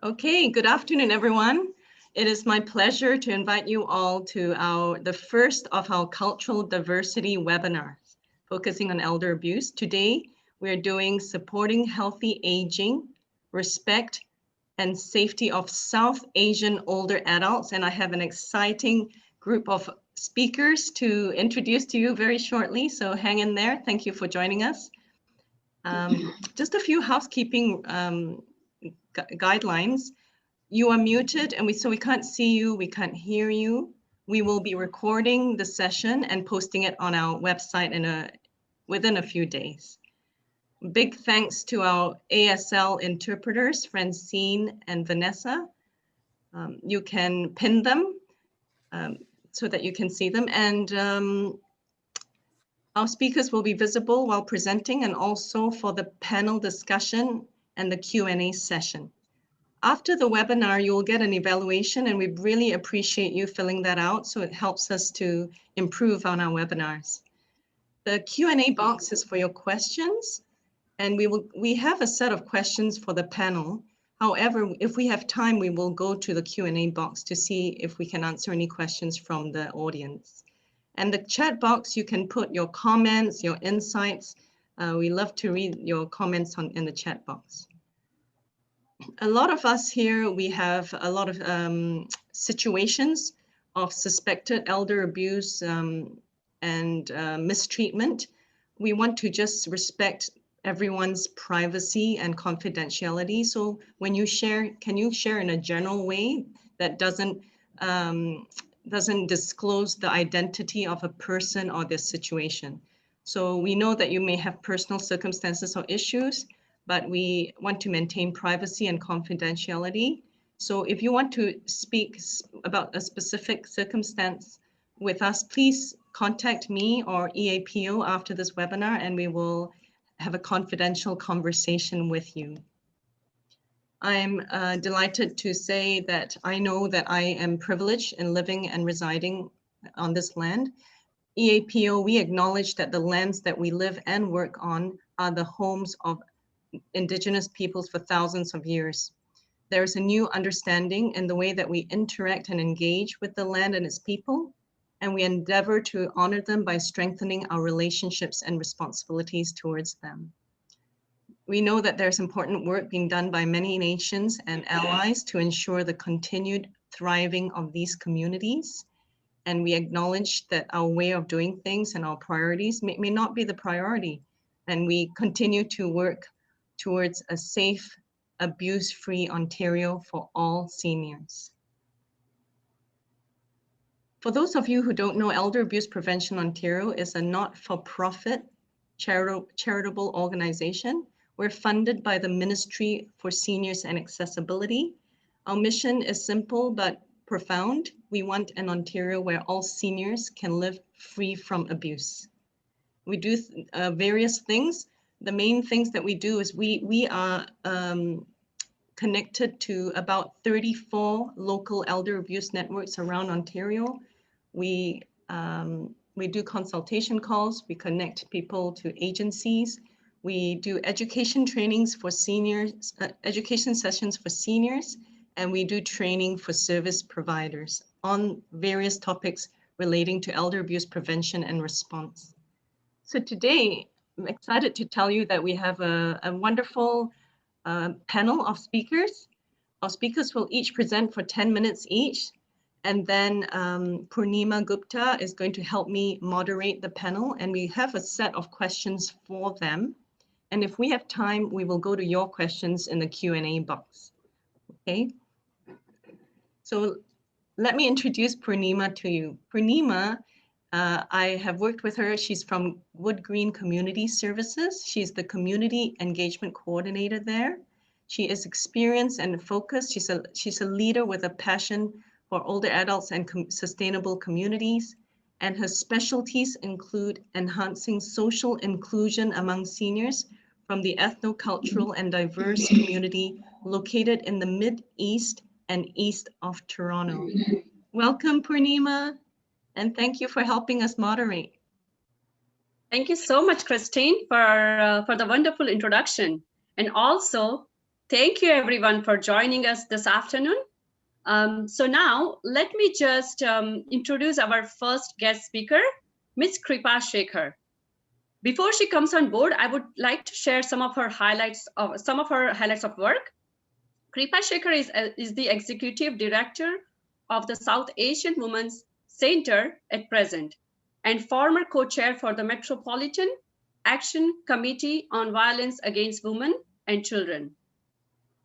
Okay, good afternoon, everyone. It is my pleasure to invite you all to the first of our cultural diversity webinars focusing on elder abuse. Today, we're doing supporting healthy aging, respect, and safety of South Asian older adults. And I have an exciting group of speakers to introduce to you very shortly. So hang in there. Thank you for joining us. Just a few housekeeping guidelines. You are muted, and so we can't see you, we can't hear you. We will be recording the session and posting it on our website within a few days. Big thanks to our ASL interpreters, Francine and Vanessa. You can pin them so that you can see them. And our speakers will be visible while presenting and also for the panel discussion and the Q&A session. After the webinar, you will get an evaluation, and we really appreciate you filling that out, so it helps us to improve on our webinars. The Q&A box is for your questions, and we have a set of questions for the panel. However, if we have time, we will go to the Q&A box to see if we can answer any questions from the audience. And the chat box, you can put your comments, your insights. We love to read your comments in the chat box. A lot of us here, we have a lot of situations of suspected elder abuse and mistreatment. We want to just respect everyone's privacy and confidentiality. So when you share, can you share in a general way that doesn't disclose the identity of a person or their situation? So we know that you may have personal circumstances or issues, but we want to maintain privacy and confidentiality. So if you want to speak about a specific circumstance with us, please contact me or EAPO after this webinar, and we will have a confidential conversation with you. I'm delighted to say that I know that I am privileged in living and residing on this land. EAPO, we acknowledge that the lands that we live and work on are the homes of Indigenous peoples for thousands of years. There is a new understanding in the way that we interact and engage with the land and its people, and we endeavor to honor them by strengthening our relationships and responsibilities towards them. We know that there's important work being done by many nations and allies to ensure the continued thriving of these communities, and we acknowledge that our way of doing things and our priorities may not be the priority, and we continue to work towards a safe, abuse-free Ontario for all seniors. For those of you who don't know, Elder Abuse Prevention Ontario is a not-for-profit charitable organization. We're funded by the Ministry for Seniors and Accessibility. Our mission is simple but profound. We want an Ontario where all seniors can live free from abuse. We do various things. The main things that we do is we are connected to about 34 local elder abuse networks around Ontario. We do consultation calls, we connect people to agencies, we do education trainings for seniors, education sessions for seniors, and we do training for service providers on various topics relating to elder abuse prevention and response. So today, I'm excited to tell you that we have a wonderful panel of speakers. Our speakers will each present for 10 minutes each, and then Purnima Gupta is going to help me moderate the panel, and we have a set of questions for them. And if we have time, we will go to your questions in the Q&A box, okay? So let me introduce Purnima to you. Purnima, I have worked with her. She's from Wood Green Community Services. She's the Community Engagement Coordinator there. She is experienced and focused. She's a leader with a passion for older adults and sustainable communities. And her specialties include enhancing social inclusion among seniors from the ethnocultural and diverse community located in the Mid-East and east of Toronto. Welcome, Purnima. And thank you for helping us moderate. Thank you so much, Christine, for the wonderful introduction. And also, Thank you everyone for joining us this afternoon. So now let me just introduce our first guest speaker, Ms. Kripa Shekhar. Before she comes on board, I would like to share some of her highlights of work. Kripa Shekhar is the executive director of the South Asian Women's Center at present and former co-chair for the Metropolitan Action Committee on Violence Against Women and Children.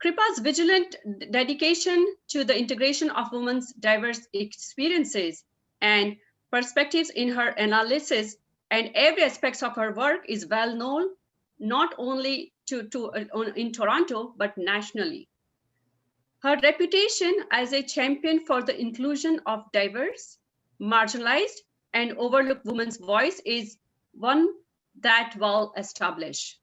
Kripa's vigilant dedication to the integration of women's diverse experiences and perspectives in her analysis and every aspect of her work is well known, not only in Toronto, but nationally. Her reputation as a champion for the inclusion of diverse, marginalized, and overlooked women's voice is one that well established.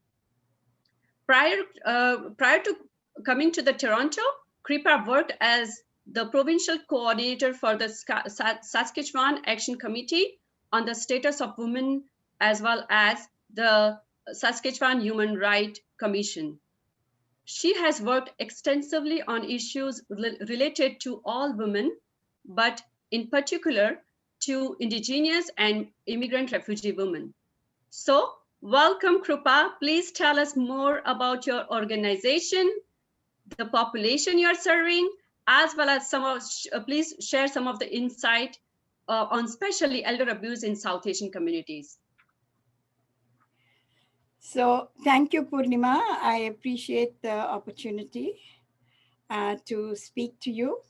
Prior to coming to the Toronto, Kripa worked as the provincial coordinator for the Saskatchewan Action Committee on the Status of Women, as well as the Saskatchewan Human Rights Commission. She has worked extensively on issues related to all women, but in particular to Indigenous and immigrant refugee women. So, welcome, Kripa. Please tell us more about your organization, the population you're serving, as well as please share some of the insight on especially elder abuse in South Asian communities. So thank you, Purnima. I appreciate the opportunity to speak to you.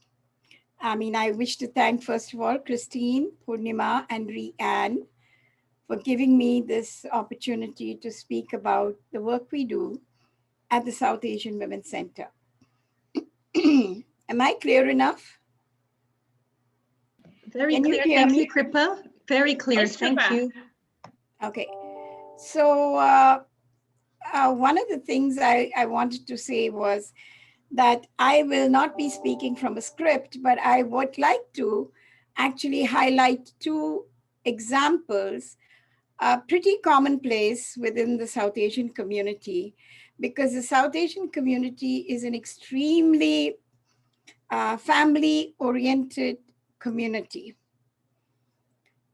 I wish to thank, first of all, Christine, Purnima, and Rhiann for giving me this opportunity to speak about the work we do at the South Asian Women's Center. Am I clear enough? Very clear. Thank you, Kripa. Very clear. Yes, thank you. Okay. So one of the things I wanted to say was that I will not be speaking from a script, but I would like to actually highlight two examples, pretty commonplace within the South Asian community, because the South Asian community is an extremely family-oriented community.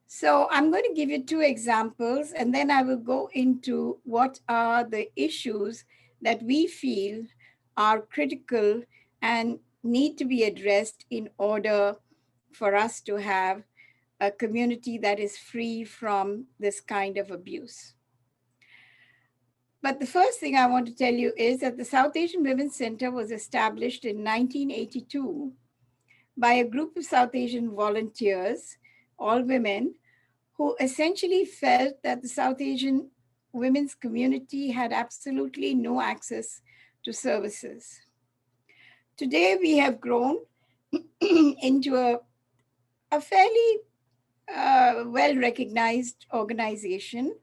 So I'm going to give you two examples, and then I will go into what are the issues that we feel are critical and need to be addressed in order for us to have a community that is free from this kind of abuse. But the first thing I want to tell you is that the South Asian Women's Center was established in 1982 by a group of South Asian volunteers, all women, who essentially felt that the South Asian women's community had absolutely no access to services. Today, we have grown into a fairly well-recognized organization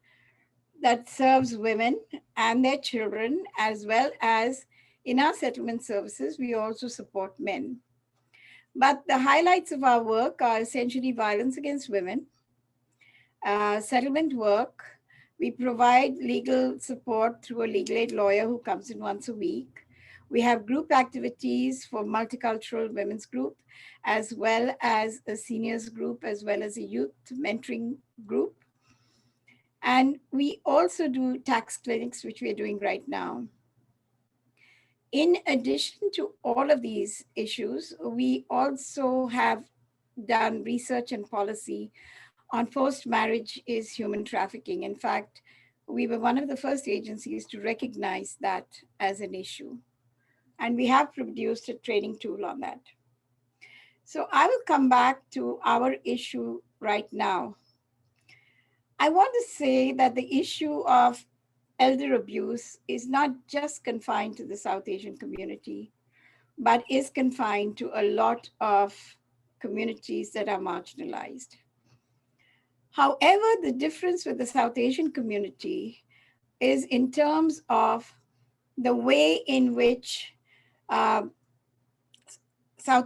that serves women and their children, as well as in our settlement services, we also support men. But the highlights of our work are essentially violence against women, settlement work. We provide legal support through a legal aid lawyer who comes in once a week. We have group activities for multicultural women's group, as well as a seniors group, as well as a youth mentoring group. And we also do tax clinics, which we are doing right now. In addition to all of these issues, we also have done research and policy on forced marriage is human trafficking. In fact, we were one of the first agencies to recognize that as an issue. And we have produced a training tool on that. So I will come back to our issue right now. I want to say that the issue of elder abuse is not just confined to the South Asian community, but is confined to a lot of communities that are marginalized. However, the difference with the South Asian community is in terms of the way in which South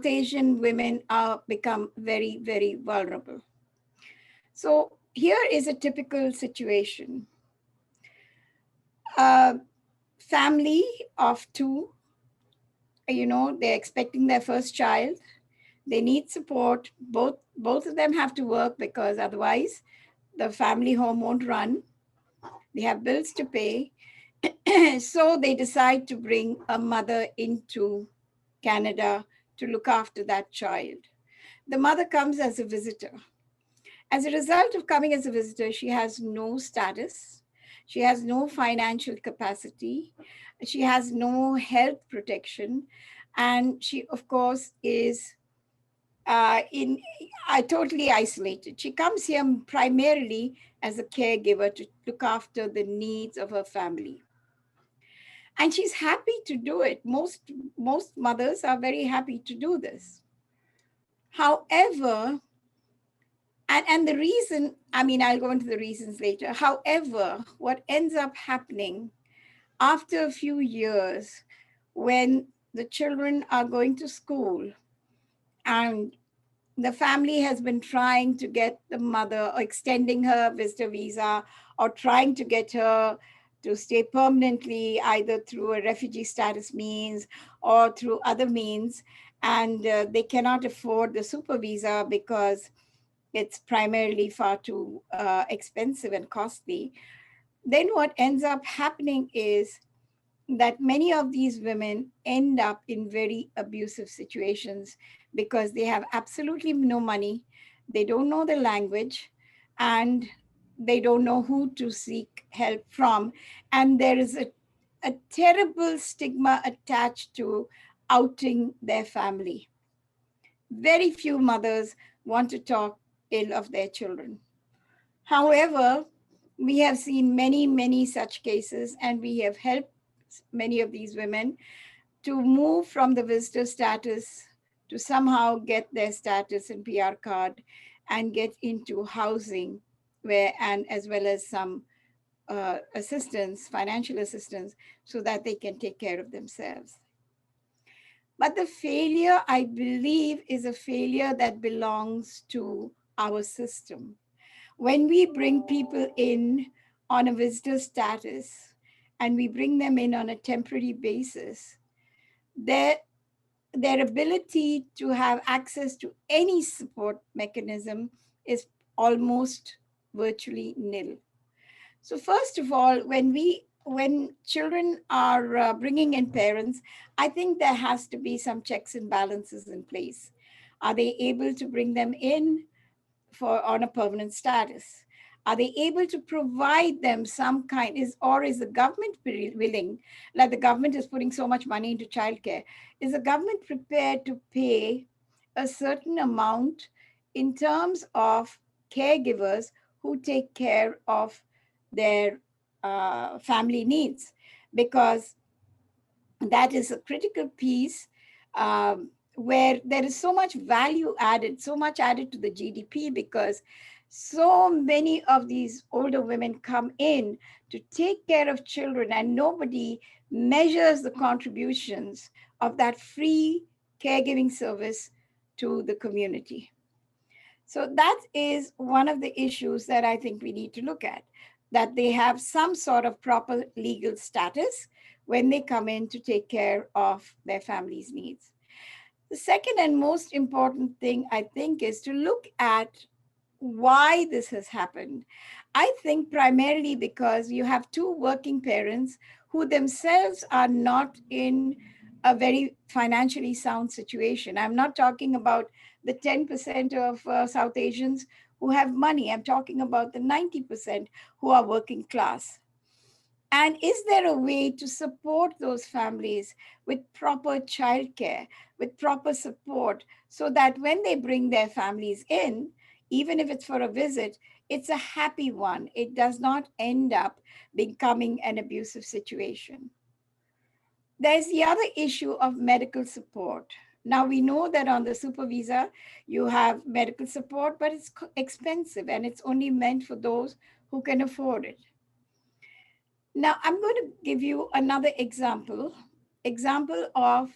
Asian women become very, very vulnerable. So here is a typical situation. A family of two, they're expecting their first child. They need support. Both of them have to work because otherwise the family home won't run. They have bills to pay. So they decide to bring a mother into Canada to look after that child. The mother comes as a visitor. As a result of coming as a visitor, she has no status. She has no financial capacity. She has no health protection. And she, of course, is totally isolated. She comes here primarily as a caregiver to look after the needs of her family. And she's happy to do it. Most mothers are very happy to do this. However, and the reason, I'll go into the reasons later. However, what ends up happening after a few years, when the children are going to school and the family has been trying to get the mother, or extending her visitor visa, or trying to get her to stay permanently, either through a refugee status means or through other means, and they cannot afford the super visa because it's primarily far too expensive and costly. Then what ends up happening is that many of these women end up in very abusive situations because they have absolutely no money, they don't know the language, and they don't know who to seek help from. And there is a terrible stigma attached to outing their family. Very few mothers want to talk ill of their children. However, we have seen many, many such cases, and we have helped many of these women to move from the visitor status to somehow get their status and PR card and get into housing, and as well as some assistance, financial assistance, so that they can take care of themselves. But the failure, I believe, is a failure that belongs to our system. When we bring people in on a visitor status and we bring them in on a temporary basis, their ability to have access to any support mechanism is almost virtually nil. So first of all, when children are bringing in parents, I think there has to be some checks and balances in place. Are they able to bring them in on a permanent status? Are they able to provide them some kind, is the government willing, like the government is putting so much money into childcare, is the government prepared to pay a certain amount in terms of caregivers who take care of their family needs? Because that is a critical piece, where there is so much value added, so much added to the GDP, because so many of these older women come in to take care of children, and nobody measures the contributions of that free caregiving service to the community. So that is one of the issues that I think we need to look at, that they have some sort of proper legal status when they come in to take care of their family's needs. The second and most important thing, I think, is to look at why this has happened. I think primarily because you have two working parents who themselves are not in a very financially sound situation. I'm not talking about the 10% of South Asians who have money. I'm talking about the 90% who are working class. And is there a way to support those families with proper childcare, with proper support, so that when they bring their families in, even if it's for a visit, it's a happy one. It does not end up becoming an abusive situation. There's the other issue of medical support. Now we know that on the super visa, you have medical support, but it's expensive and it's only meant for those who can afford it. Now I'm going to give you another example of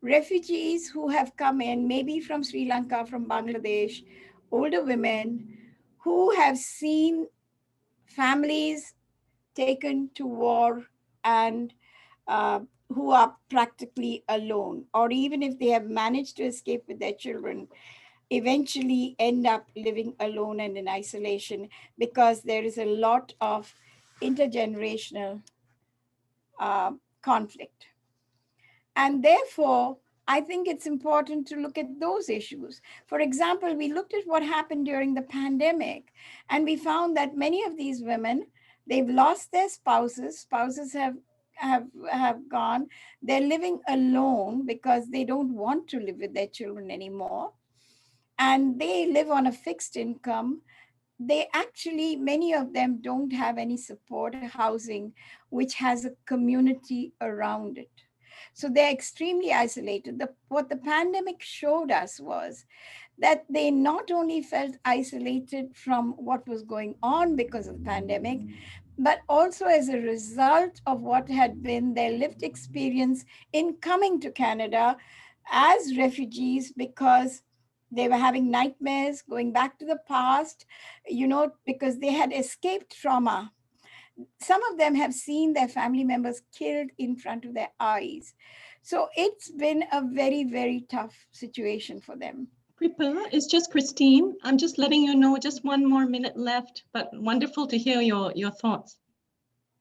refugees who have come in, maybe from Sri Lanka, from Bangladesh, older women who have seen families taken to war and who are practically alone, or even if they have managed to escape with their children, eventually end up living alone and in isolation because there is a lot of intergenerational conflict. And therefore, I think it's important to look at those issues. For example, we looked at what happened during the pandemic, and we found that many of these women, they've lost their spouses. Spouses have gone. They're living alone because they don't want to live with their children anymore. And they live on a fixed income. They actually, many of them don't have any support housing, which has a community around it. So they're extremely isolated. What the pandemic showed us was that they not only felt isolated from what was going on because of the pandemic, but also as a result of what had been their lived experience in coming to Canada as refugees, because they were having nightmares going back to the past, because they had escaped trauma. Some of them have seen their family members killed in front of their eyes. So it's been a very, very tough situation for them. Kripa, it's just Christine. I'm just letting you know, just one more minute left, but wonderful to hear your thoughts.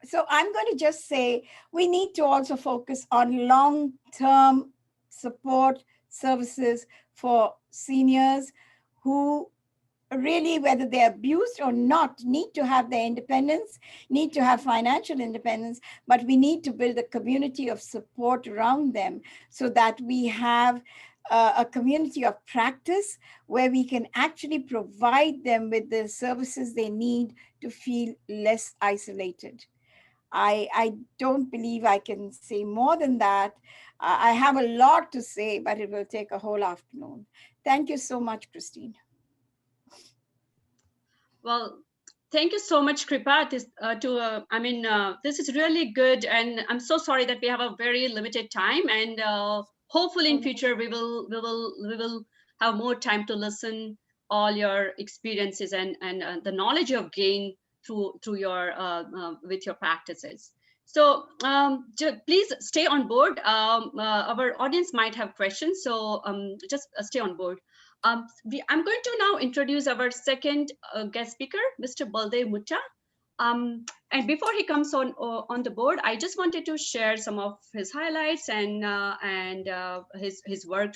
So I'm going to just say we need to also focus on long-term support services for seniors who really, whether they're abused or not, need to have their independence, need to have financial independence, but we need to build a community of support around them so that we have a community of practice where we can actually provide them with the services they need to feel less isolated. I don't believe I can say more than that. I have a lot to say, but it will take a whole afternoon. Thank you so much, Christine. Well, thank you so much, Kripa. This is really good, and I'm so sorry that we have a very limited time. And hopefully, in future, we will have more time to listen all your experiences and the knowledge you have gained through your with your practices. So please stay on board. Our audience might have questions, so just stay on board. I'm going to now introduce our second guest speaker, Mr. Baldev Mutta. And before he comes on the board, I just wanted to share some of his highlights and his work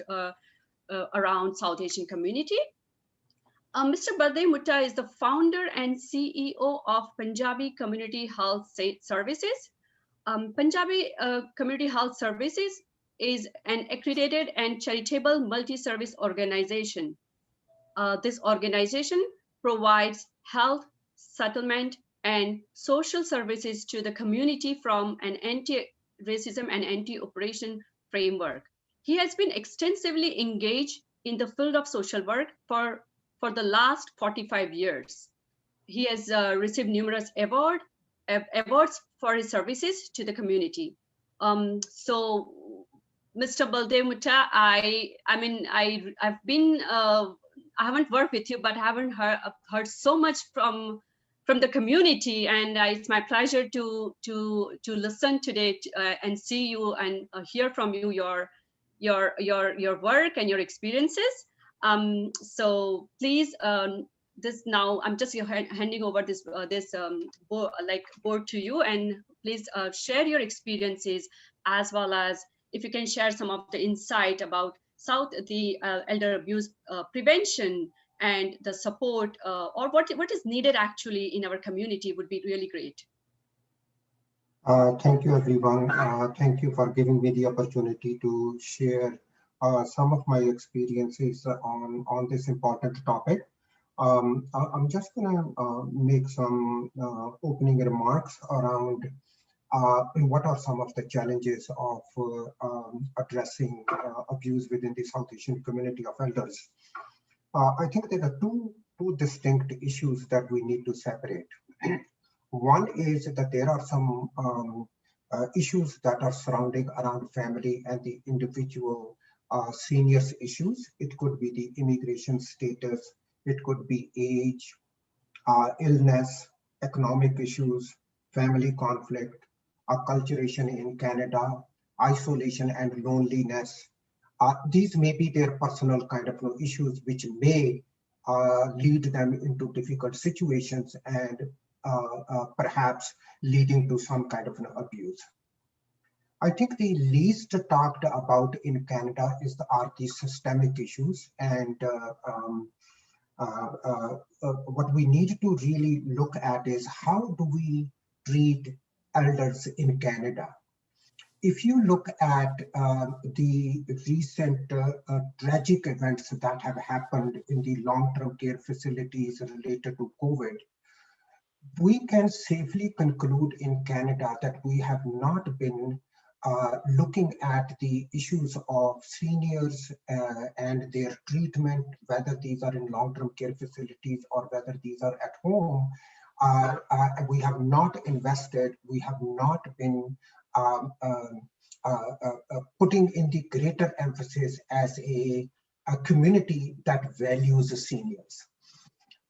around South Asian community. Mr. Baldev Mutta is the founder and CEO of Punjabi Community Health Services. Punjabi Community Health Services is an accredited and charitable multi-service organization. This organization provides health, settlement, and social services to the community from an anti-racism and anti-oppression framework. He has been extensively engaged in the field of social work for the last 45 years. He has received numerous awards for his services to the community. So, Mr. Baldev Mutta, I haven't worked with you, but I haven't heard so much from the community, and it's my pleasure to listen today and see you and hear from you your work and your experiences. So please, now I'm just handing over this board to you, and please share your experiences, as well as if you can share some of the insight about the elder abuse prevention and the support, or what is needed actually in our community, would be really great. Thank you, everyone. Thank you for giving me the opportunity to share some of my experiences on this important topic. I'm just going to make some opening remarks around what are some of the challenges of addressing abuse within the South Asian community of elders. I think there are two distinct issues that we need to separate. One is that there are some issues that are surrounding around family and the individual seniors issues. It could be the immigration status, it could be age, illness, economic issues, family conflict, acculturation in Canada, isolation and loneliness. These may be their personal kind of issues which may lead them into difficult situations and perhaps leading to some kind of abuse. I think the least talked about in Canada are the systemic issues, and what we need to really look at is how do we treat elders in Canada. If you look at the recent tragic events that have happened in the long-term care facilities related to COVID, we can safely conclude in Canada that we have not been looking at the issues of seniors and their treatment, whether these are in long-term care facilities or whether these are at home. We have not invested, we have not been putting in the greater emphasis as a community that values the seniors.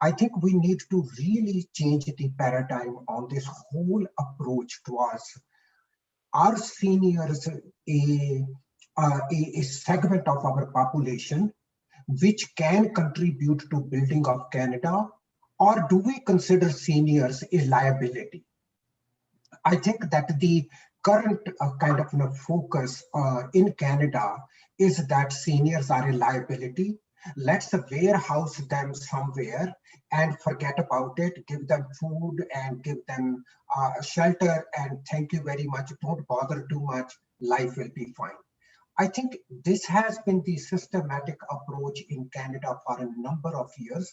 I think we need to really change the paradigm on this whole approach towards our seniors, a segment of our population which can contribute to building of Canada, or do we consider seniors a liability? I think that the current kind of focus in Canada is that seniors are a liability. Let's warehouse them somewhere and forget about it, give them food and give them shelter and thank you very much, don't bother too much, life will be fine. I think this has been the systematic approach in Canada for a number of years.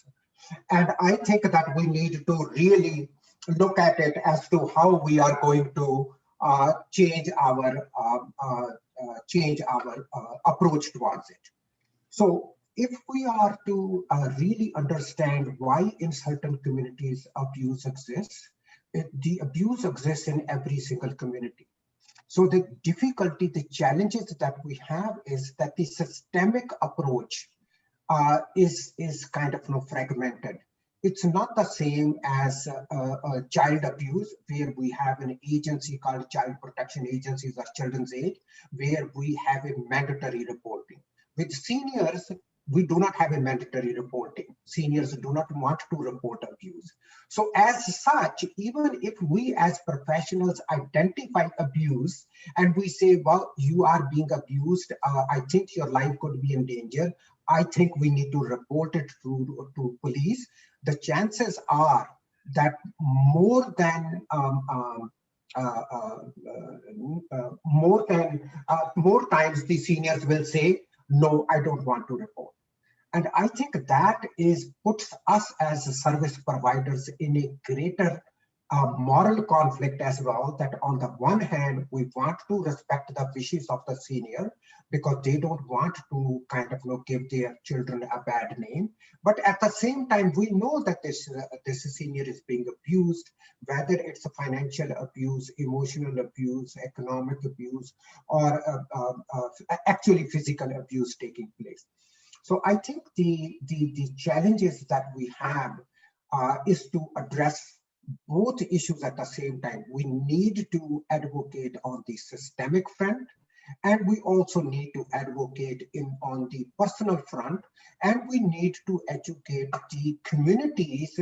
And I think that we need to really look at it as to how we are going to change our approach towards it. So if we are to really understand why in certain communities abuse exists, the abuse exists in every single community. So the difficulty, the challenges that we have is that the systemic approach is kind of fragmented. It's not the same as child abuse, where we have an agency called Child Protection Agencies or Children's Aid, where we have a mandatory reporting. With seniors, we do not have a mandatory reporting. Seniors do not want to report abuse. So as such, even if we as professionals identify abuse and we say, well, you are being abused, I think your life could be in danger, I think we need to report it to police, the chances are that more times the seniors will say, no, I don't want to report. And I think that puts us as service providers in a greater moral conflict as well, that on the one hand, we want to respect the wishes of the senior because they don't want to kind of give their children a bad name. But at the same time, we know that this senior is being abused, whether it's a financial abuse, emotional abuse, economic abuse, or actually physical abuse taking place. So I think the challenges that we have is to address both issues at the same time. We need to advocate on the systemic front, and we also need to advocate on the personal front, and we need to educate the communities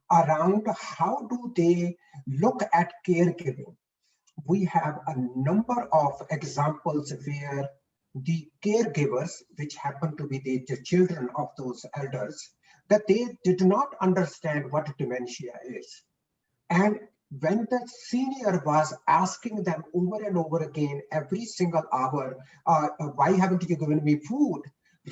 around how do they look at caregiving. We have a number of examples where the caregivers, which happen to be the children of those elders, that they did not understand what dementia is. And when the senior was asking them over and over again, every single hour, why haven't you given me food?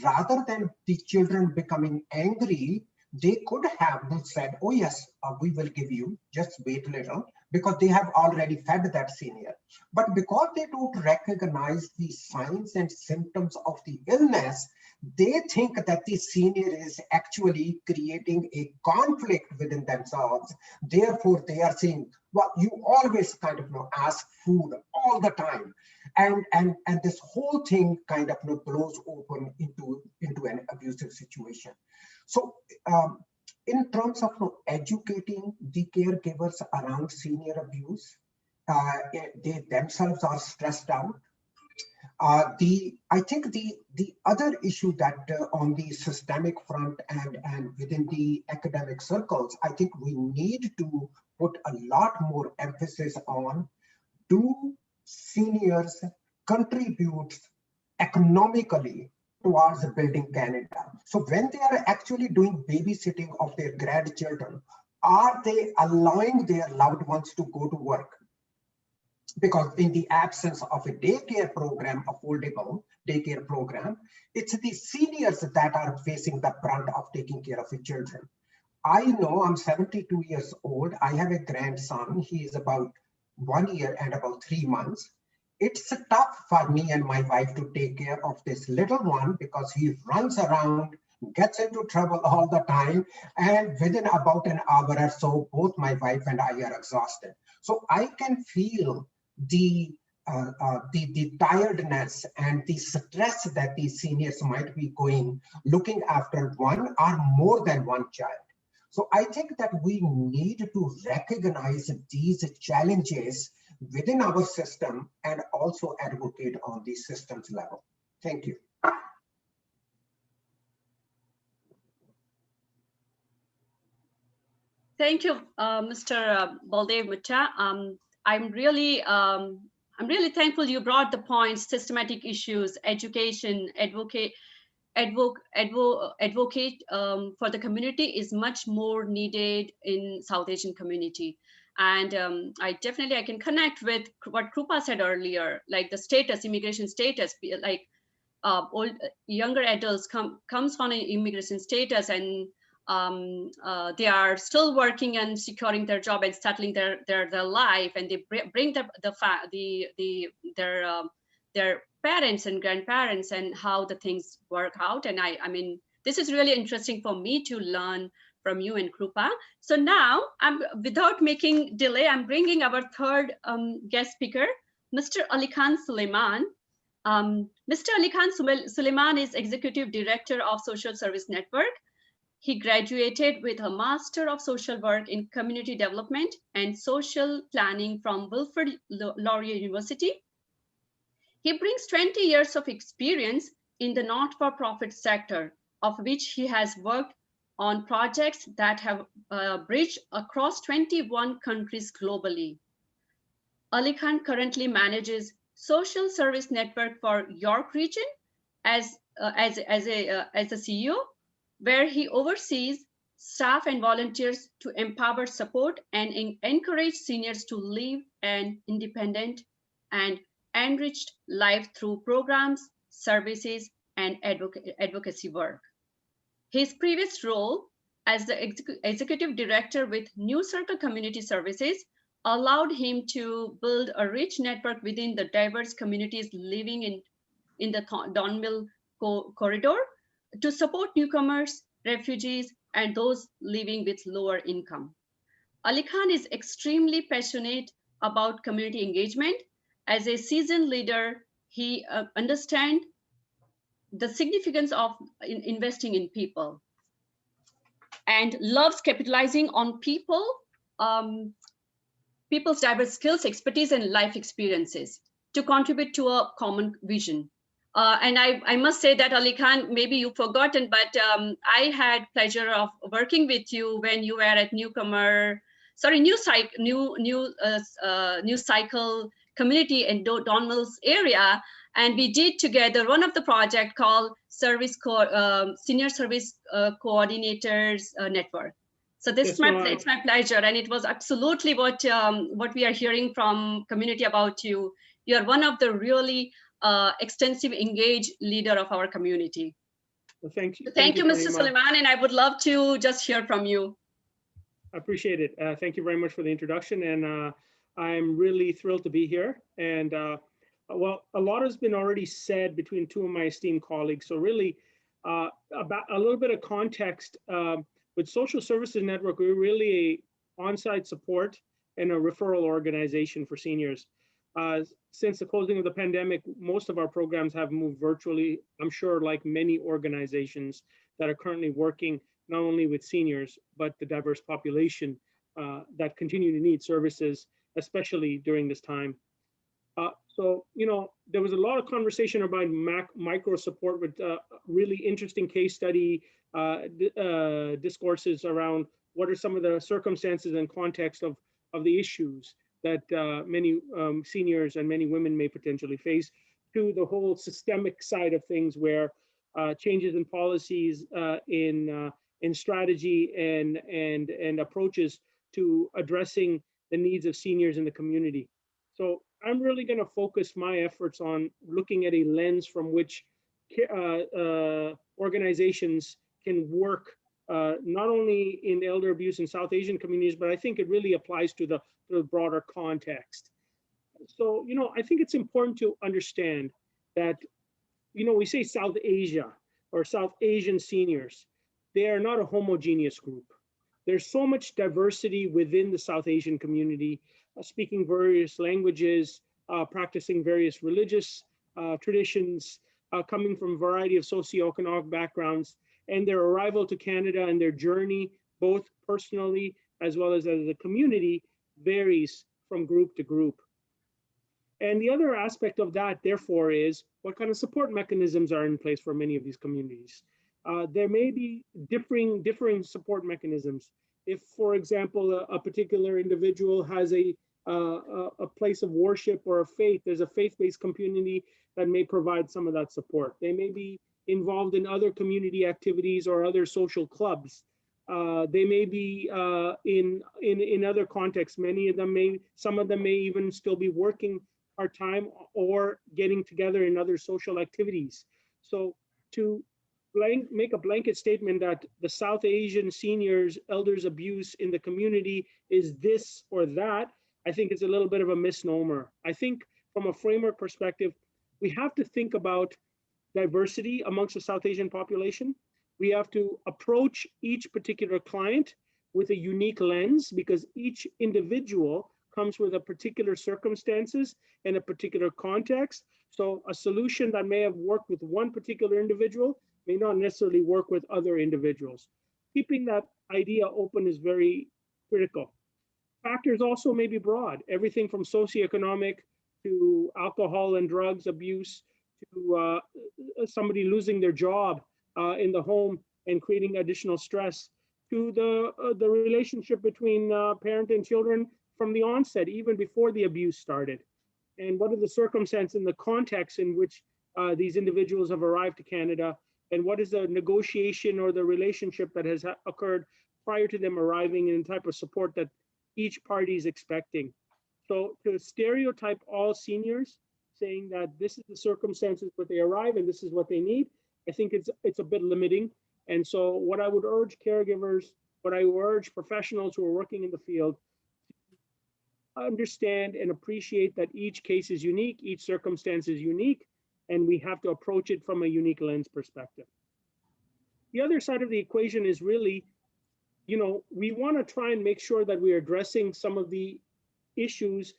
Rather than the children becoming angry, they could have said, oh yes, we will give you, just wait a little, because they have already fed that senior. But because they don't recognize the signs and symptoms of the illness, they think that the senior is actually creating a conflict within themselves. Therefore, they are saying, well, you always kind of ask food all the time. And this whole thing kind of blows open into an abusive situation. So in terms of educating the caregivers around senior abuse, they themselves are stressed out. I think the other issue that on the systemic front and within the academic circles, I think we need to put a lot more emphasis on, do seniors contribute economically towards building Canada? So when they are actually doing babysitting of their grandchildren, are they allowing their loved ones to go to work? Because in the absence of a daycare program, affordable daycare program, it's the seniors that are facing the brunt of taking care of the children. I know I'm 72 years old. I have a grandson. He is about 1 year and about 3 months. It's tough for me and my wife to take care of this little one because he runs around, gets into trouble all the time. And within about an hour or so, both my wife and I are exhausted. So I can feel the tiredness and the stress that these seniors might be looking after one or more than one child. So I think that we need to recognize these challenges within our system and also advocate on the systems level. Thank you. Thank you, Mr. Baldev Mutta. I'm really thankful you brought the points: systematic issues, education, advocate for the community is much more needed in South Asian community. And I can connect with what Krupa said earlier, like the status, immigration status, like younger adults comes from an immigration status, and they are still working and securing their job and settling their life, and they bring their parents and grandparents and how the things work out. And I mean, this is really interesting for me to learn from you and Krupa. So now, without making delay, I'm bringing our third guest speaker, Mr. Ali Khan Suleiman. Mr. Ali Khan Suleiman is Executive Director of Social Service Network. He graduated with a Master of Social Work in Community Development and Social Planning from Wilfrid Laurier University. He brings 20 years of experience in the not-for-profit sector, of which he has worked on projects that have bridged across 21 countries globally. Ali Khan currently manages Social Service Network for York region as a CEO, where he oversees staff and volunteers to empower, support, and encourage seniors to live an independent and enriched life through programs, services, and advocacy work. His previous role as the executive director with New Circle Community Services allowed him to build a rich network within the diverse communities living in the Don Mill corridor to support newcomers, refugees, and those living with lower income. Ali Khan is extremely passionate about community engagement. As a seasoned leader, he understands the significance of investing in people and loves capitalizing on people's diverse skills, expertise, and life experiences to contribute to a common vision. And I must say that, Ali Khan, maybe you've forgotten, but I had pleasure of working with you when you were at New Cycle community in Don Mills area, and we did together one of the project called Senior Service Coordinators Network. So it's my pleasure, and it was absolutely what we are hearing from community about you. You are one of the really extensive, engaged leader of our community. Well, thank you. Thank you, Mr. Suleiman, and I would love to just hear from you. I appreciate it. Thank you very much for the introduction, and I'm really thrilled to be here. And well, a lot has been already said between two of my esteemed colleagues. So really, about a little bit of context, with Social Services Network, we're really a on-site support and a referral organization for seniors. Since the closing of the pandemic, most of our programs have moved virtually. I'm sure, like many organizations that are currently working not only with seniors, but the diverse population that continue to need services, especially during this time. So, there was a lot of conversation about micro support with really interesting case study discourses around what are some of the circumstances and context of the issues that many seniors and many women may potentially face, to the whole systemic side of things where changes in policies, in strategy and approaches to addressing the needs of seniors in the community. So I'm really going to focus my efforts on looking at a lens from which organizations can work not only in elder abuse in South Asian communities, but I think it really applies to the broader context. So, I think it's important to understand that, we say South Asia or South Asian seniors, they are not a homogeneous group. There's so much diversity within the South Asian community, speaking various languages, practicing various religious traditions, coming from a variety of socioeconomic backgrounds, and their arrival to Canada and their journey, both personally as well as a community, varies from group to group. And the other aspect of that, therefore, is what kind of support mechanisms are in place for many of these communities. There may be differing support mechanisms. If, for example, a particular individual has a place of worship or a faith, there's a faith-based community that may provide some of that support. They may be involved in other community activities or other social clubs. They may be in other contexts. Some of them may even still be working part-time or getting together in other social activities. So to make a blanket statement that the South Asian seniors, elders abuse in the community is this or that, I think it's a little bit of a misnomer. I think from a framework perspective, we have to think about diversity amongst the South Asian population. We have to approach each particular client with a unique lens, because each individual comes with a particular circumstances and a particular context. So a solution that may have worked with one particular individual may not necessarily work with other individuals. Keeping that idea open is very critical. Factors also may be broad, everything from socioeconomic to alcohol and drugs abuse, to somebody losing their job in the home and creating additional stress, to the relationship between parent and children from the onset, even before the abuse started. And what are the circumstances and the context in which these individuals have arrived to Canada, and what is the negotiation or the relationship that has occurred prior to them arriving, and the type of support that each party is expecting. So to stereotype all seniors, saying that this is the circumstances where they arrive and this is what they need, I think it's a bit limiting. And so what I would urge caregivers, what I would urge professionals who are working in the field, understand and appreciate that each case is unique, each circumstance is unique, and we have to approach it from a unique lens perspective. The other side of the equation is really, we want to try and make sure that we are addressing some of the issues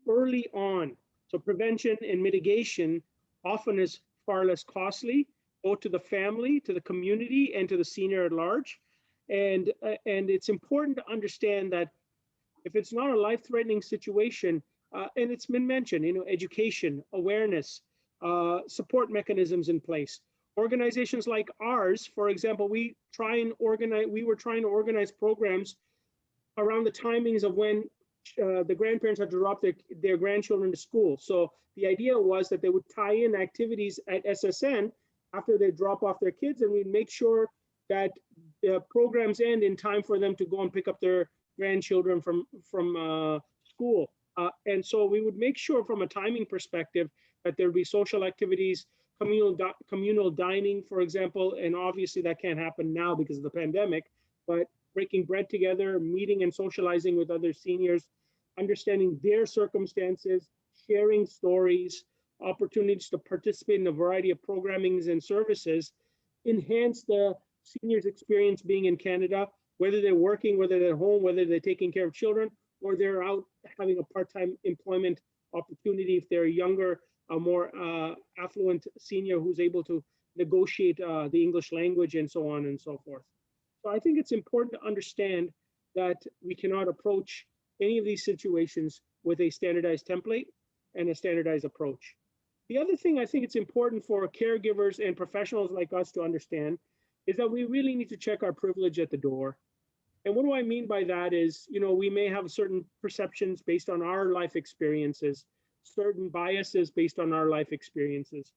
early on. So prevention and mitigation often is far less costly, both to the family, to the community, and to the senior at large. And it's important to understand that if it's not a life-threatening situation, and it's been mentioned, education, awareness, support mechanisms in place. Organizations like ours, for example, we were trying to organize programs around the timings of when the grandparents had to drop their grandchildren to school. So the idea was that they would tie in activities at SSN after they drop off their kids, and we'd make sure that the programs end in time for them to go and pick up their grandchildren from school. And so we would make sure from a timing perspective that there would be social activities, communal dining, for example, and obviously that can't happen now because of the pandemic, but breaking bread together, meeting and socializing with other seniors, understanding their circumstances, sharing stories, opportunities to participate in a variety of programmings and services, enhance the seniors' experience being in Canada, whether they're working, whether they're home, whether they're taking care of children, or they're out having a part-time employment opportunity if they're younger, a more affluent senior who's able to negotiate the English language and so on and so forth. So I think it's important to understand that we cannot approach any of these situations with a standardized template. and a standardized approach. The other thing I think it's important for caregivers and professionals like us to understand is that we really need to check our privilege at the door. And what do I mean by that is, we may have certain perceptions based on our life experiences, certain biases based on our life experiences.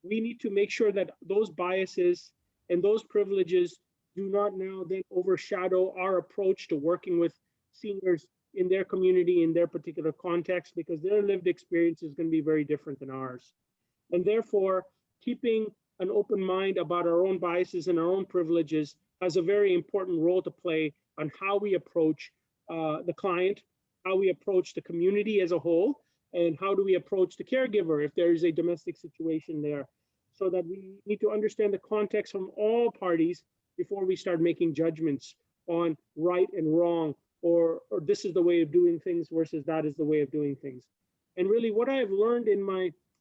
We need to make sure that those biases and those privileges do not now then overshadow our approach to working with seniors in their community, in their particular context, because their lived experience is going to be very different than ours. And therefore, keeping an open mind about our own biases and our own privileges has a very important role to play on how we approach the client, how we approach the community as a whole, and how do we approach the caregiver if there is a domestic situation there. So that we need to understand the context from all parties before we start making judgments on right and wrong, or this is the way of doing things versus that is the way of doing things. And really what I have learned in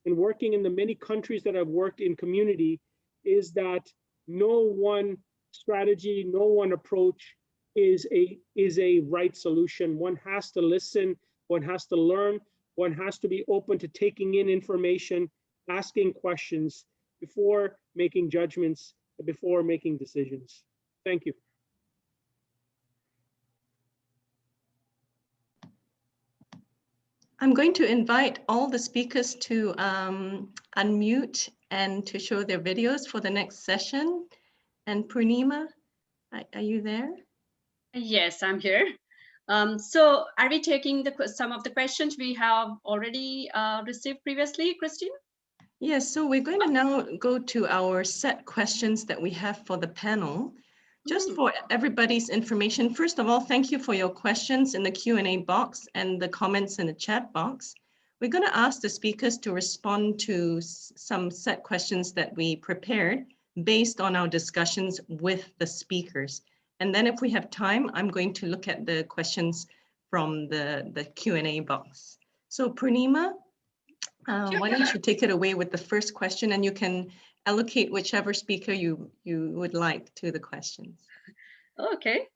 working in the many countries that I've worked in community is that no one strategy, no one approach is a right solution. One has to listen, one has to learn, one has to be open to taking in information, asking questions before making judgments, before making decisions. Thank you. I'm going to invite all the speakers to unmute and to show their videos for the next session. And Purnima, are you there? Yes, I'm here. So are we taking some of the questions we have already received previously, Christine? Yes, so we're going to now go to our set questions that we have for the panel. Just for everybody's information, first of all, thank you for your questions in the Q&A box and the comments in the chat box. We're going to ask the speakers to respond to some set questions that we prepared based on our discussions with the speakers. And then if we have time, I'm going to look at the questions from the Q&A box. So Purnima, why don't you take it away with the first question, and you can allocate whichever speaker you would like to the questions. Okay.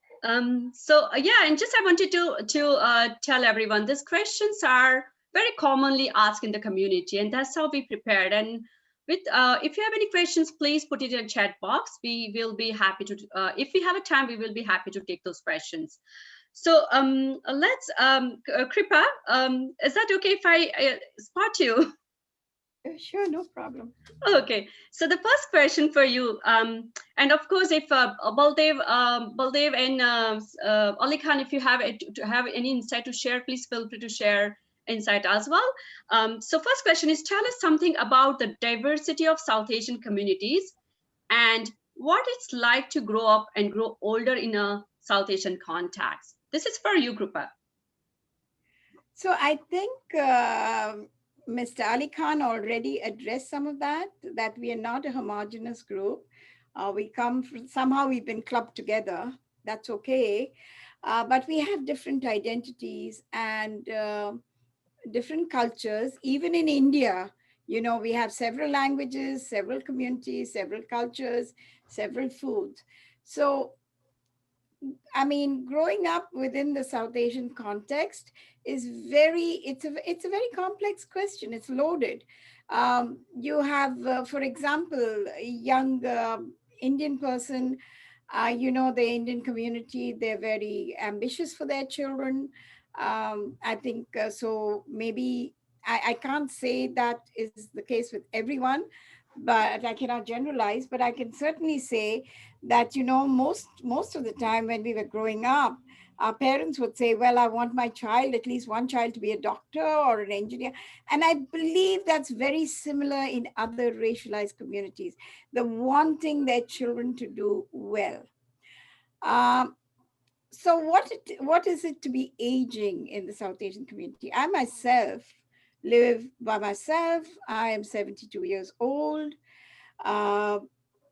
So yeah, and just I wanted to tell everyone, these questions are very commonly asked in the community, and that's how we prepared. And with if you have any questions, please put it in the chat box. We will be happy to, if we have a time, we will be happy to take those questions. So let's, Kripa, is that okay if I spot you? Sure, no problem. Okay, so the first question for you, and of course, if Baldev and Ali Khan, if you have any insight to share, please feel free to share insight as well. So first question is, tell us something about the diversity of South Asian communities and what it's like to grow up and grow older in a South Asian context. This is for you, Kripa. So I think Mr. Ali Khan already addressed some of that we are not a homogeneous group. We come from, somehow we've been clubbed together. That's okay. But we have different identities and different cultures. Even in India, we have several languages, several communities, several cultures, several foods. So, I mean, growing up within the South Asian context is it's a very complex question. It's loaded. You have, for example, a young Indian person, the Indian community, they're very ambitious for their children. I think so maybe I can't say that is the case with everyone, but I cannot generalize, but I can certainly say that, most of the time when we were growing up, our parents would say, well, I want my child, at least one child, to be a doctor or an engineer. And I believe that's very similar in other racialized communities, the wanting their children to do well. So what is it to be aging in the South Asian community? I myself live by myself. I am 72 years old.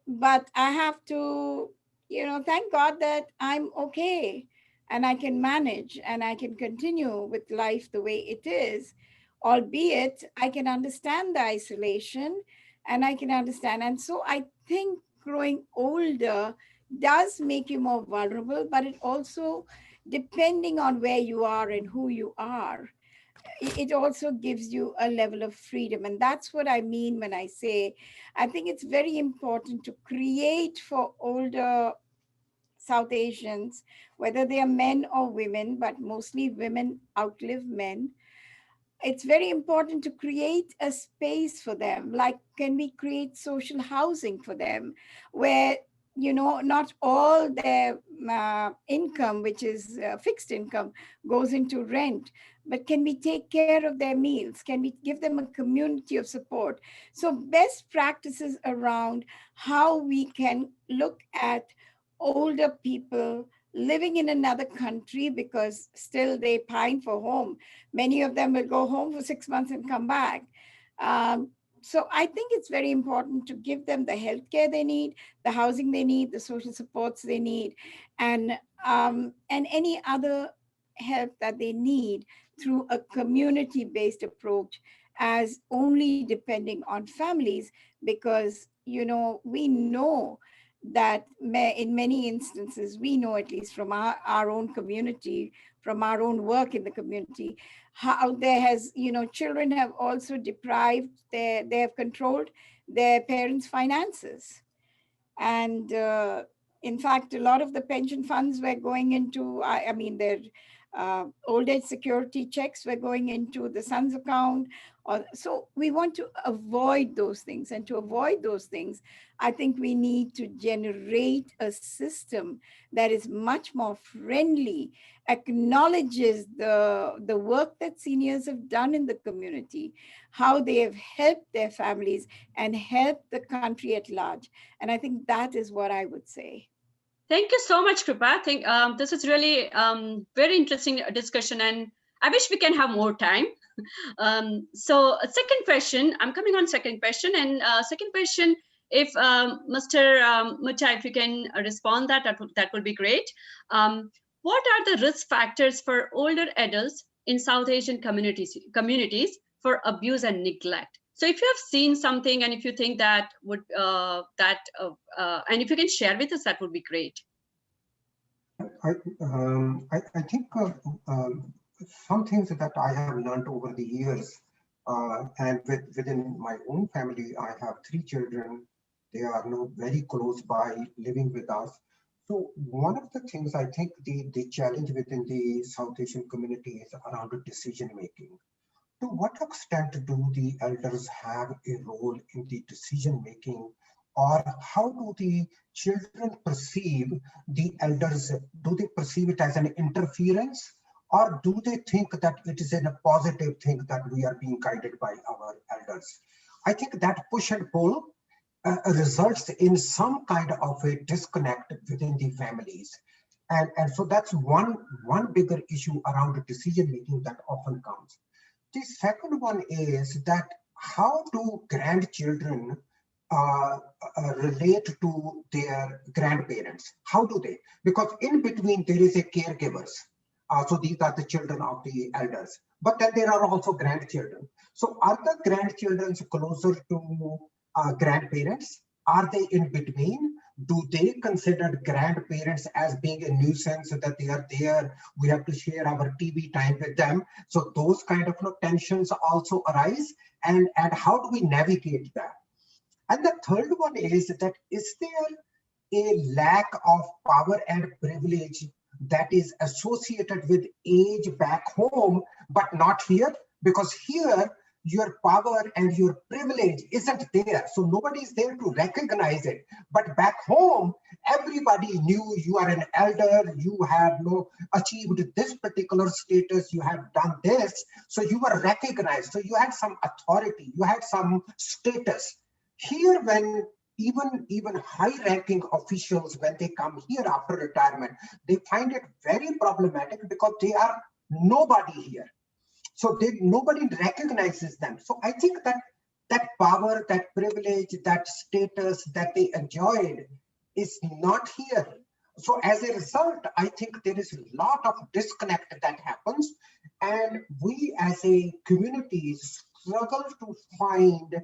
But I have to, thank God that I'm okay and I can manage and I can continue with life the way it is, albeit I can understand the isolation and I can understand. And so I think growing older does make you more vulnerable, but it also, depending on where you are and who you are, it also gives you a level of freedom. And that's what I mean when I say, I think it's very important to create for older South Asians, whether they are men or women, but mostly women outlive men. It's very important to create a space for them. Like, can we create social housing for them where, not all their income, which is fixed income, goes into rent, but can we take care of their meals? Can we give them a community of support? So best practices around how we can look at older people living in another country, because still they pine for home. Many of them will go home for 6 months and come back. So I think it's very important to give them the healthcare they need, the housing they need, the social supports they need, and any other help that they need through a community-based approach, as only depending on families, because we know that in many instances, we know, at least from our own community, from our own work in the community, how there has, children have also deprived they have controlled their parents' finances. And in fact, a lot of the pension funds were going into, I mean, their old age security checks were going into the son's account. So we want to avoid those things. And to avoid those things, I think we need to generate a system that is much more friendly, acknowledges the work that seniors have done in the community, how they have helped their families and helped the country at large. And I think that is what I would say. Thank you so much, Kripa. I think this is really very interesting discussion, and I wish we can have more time. So second question, I'm coming on second question, and second question, if Mr. Mutta, if you can respond that would be great. What are the risk factors for older adults in South Asian communities for abuse and neglect? So if you have seen something, and if you think that would and if you can share with us, that would be great. I think some things that I have learned over the years, and within my own family, I have 3 children. They are now very close by, living with us. So one of the things I think the challenge within the South Asian community is around decision making. To what extent do the elders have a role in the decision making, or how do the children perceive the elders? Do they perceive it as an interference, or do they think that it is a positive thing that we are being guided by our elders? I think that push and pull results in some kind of a disconnect within the families. And so that's one bigger issue around the decision making that often comes. The second one is that how do grandchildren relate to their grandparents? How do they? Because in between there is a caregivers. So these are the children of the elders. But then there are also grandchildren. So are the grandchildren closer to grandparents? Are they in between? Do they consider grandparents as being a nuisance, so that they are there? We have to share our TV time with them. So those kind of tensions also arise. And how do we navigate that? And the third one is that, is there a lack of power and privilege that is associated with age back home, but not here? Because here, your power and your privilege isn't there. So nobody is there to recognize it. But back home, everybody knew you are an elder, you have achieved this particular status, you have done this. So you were recognized. So you had some authority, you had some status. Here, when even high-ranking officials, when they come here after retirement, they find it very problematic because they are nobody here. So nobody recognizes them. So I think that power, that privilege, that status that they enjoyed is not here. So as a result, I think there is a lot of disconnect that happens. And we as a community struggle to find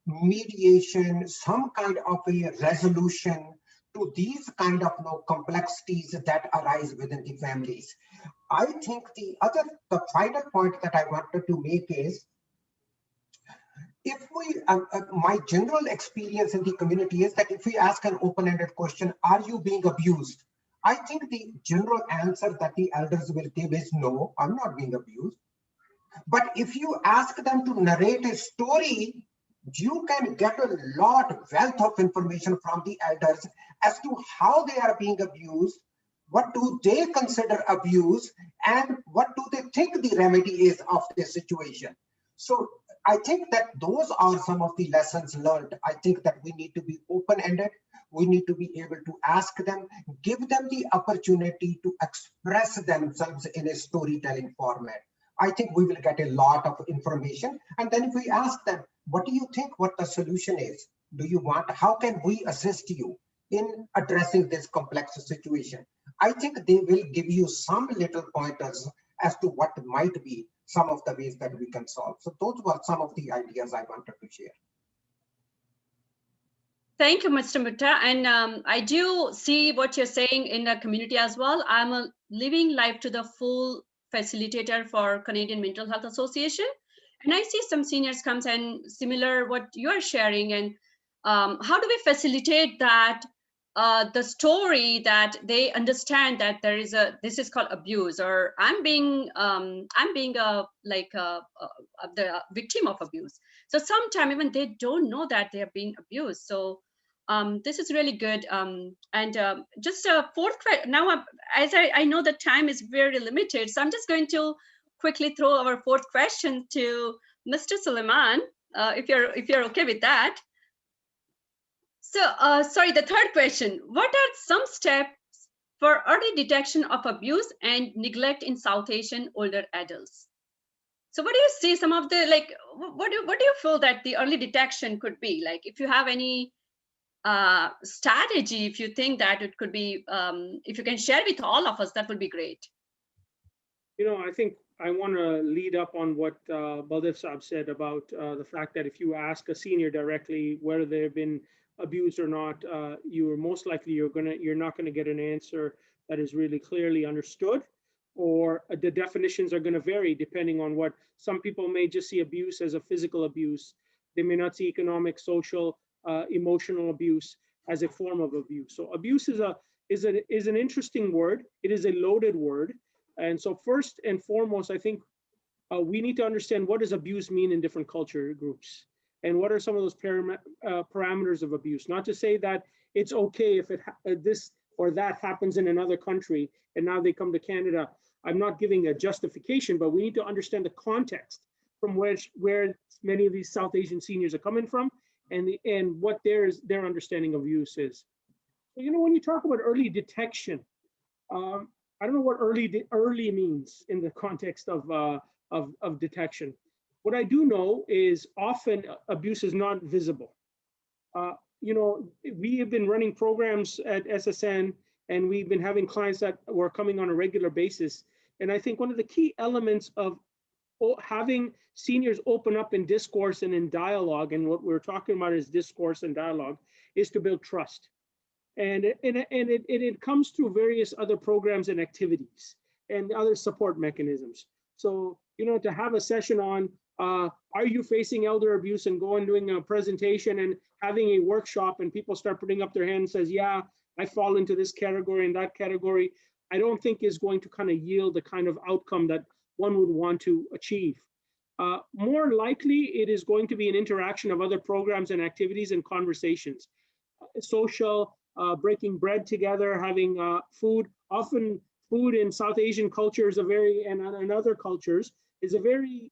mediation, some kind of a resolution to these kind of complexities that arise within the families. I think the final point that I wanted to make is, if we, my general experience in the community is that if we ask an open-ended question, are you being abused? I think the general answer that the elders will give is no, I'm not being abused. But if you ask them to narrate a story, you can get a wealth of information from the elders as to how they are being abused, what do they consider abuse, and what do they think the remedy is of this situation. So I think that those are some of the lessons learned. I think that we need to be open-ended. We need to be able to ask them, give them the opportunity to express themselves in a storytelling format. I think we will get a lot of information. And then if we ask them, what do you think what the solution is? Do you want, how can we assist you in addressing this complex situation? I think they will give you some little pointers as to what might be some of the ways that we can solve. So those were some of the ideas I wanted to share. Thank you, Mr. Mutta. And I do see what you're saying in the community as well. I'm a living life to the full facilitator for Canadian Mental Health Association. And I see some seniors comes and similar what you're sharing. And how do we facilitate that the story that they understand that there is this is called abuse, or I'm being the victim of abuse. So sometimes even they don't know that they are being abused. So this is really good. Just a fourth question. Now, as I know the time is very limited, so I'm just going to quickly throw our fourth question to Mr. Suleiman, if you're okay with that. So, sorry, the third question. What are some steps for early detection of abuse and neglect in South Asian older adults? So what do you see some of the, like, what do you feel that the early detection could be? Like, if you have any strategy, if you think that it could be, if you can share with all of us, that would be great. You know, I think I want to lead up on what Baldev Saab said about the fact that if you ask a senior directly whether they've been abused or not, you are most likely you're not going to get an answer that is really clearly understood, or the definitions are going to vary depending on what some people may just see abuse as a physical abuse. They may not see economic, social, emotional abuse as a form of abuse. So abuse is an interesting word. It is a loaded word. And so first and foremost, I think we need to understand what does abuse mean in different culture groups, and what are some of those parameters of abuse. Not to say that it's okay if this or that happens in another country and now they come to Canada. I'm not giving a justification, but we need to understand the context from where many of these South Asian seniors are coming from, and what their understanding of abuse is. So, you know, when you talk about early detection, I don't know what early means in the context of detection. What I do know is often abuse is not visible. You know, we have been running programs at SSN, and we've been having clients that were coming on a regular basis. And I think one of the key elements of having seniors open up in discourse and in dialogue, and what we're talking about is discourse and dialogue, is to build trust. And it comes through various other programs and activities and other support mechanisms. So, you know, to have a session on, are you facing elder abuse, and go and doing a presentation and having a workshop, and people start putting up their hand and says, yeah, I fall into this category and that category, I don't think is going to kind of yield the kind of outcome that one would want to achieve. More likely, it is going to be an interaction of other programs and activities and conversations. Social, breaking bread together, having food. Often food in South Asian cultures and in other cultures is a very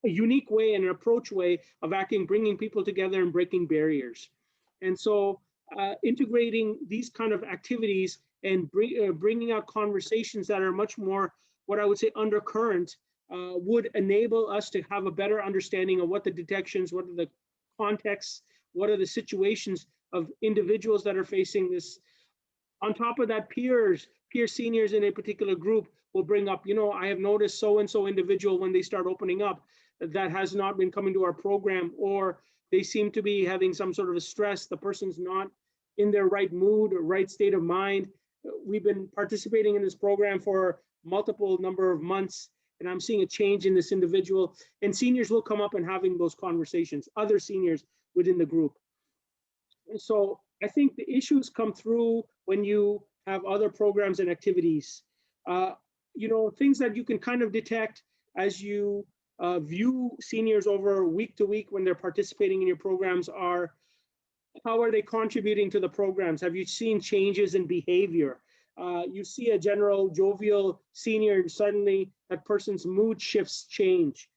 unique way and an approach way of acting, bringing people together and breaking barriers. And so integrating these kind of activities and bringing out conversations that are much more, what I would say, undercurrent, would enable us to have a better understanding of what the detections, what are the contexts, what are the situations of individuals that are facing this. On top of that, peer seniors in a particular group will bring up, you know, I have noticed so-and-so individual, when they start opening up, that has not been coming to our program, or they seem to be having some sort of a stress. The person's not in their right mood or right state of mind. We've been participating in this program for multiple number of months, and I'm seeing a change in this individual. And seniors will come up and having those conversations, other seniors within the group. And so I think the issues come through when you have other programs and activities. Things that you can kind of detect as you view seniors over week to week when they're participating in your programs are, how are they contributing to the programs? Have you seen changes in behavior? You see a general jovial senior and suddenly that person's mood shifts change,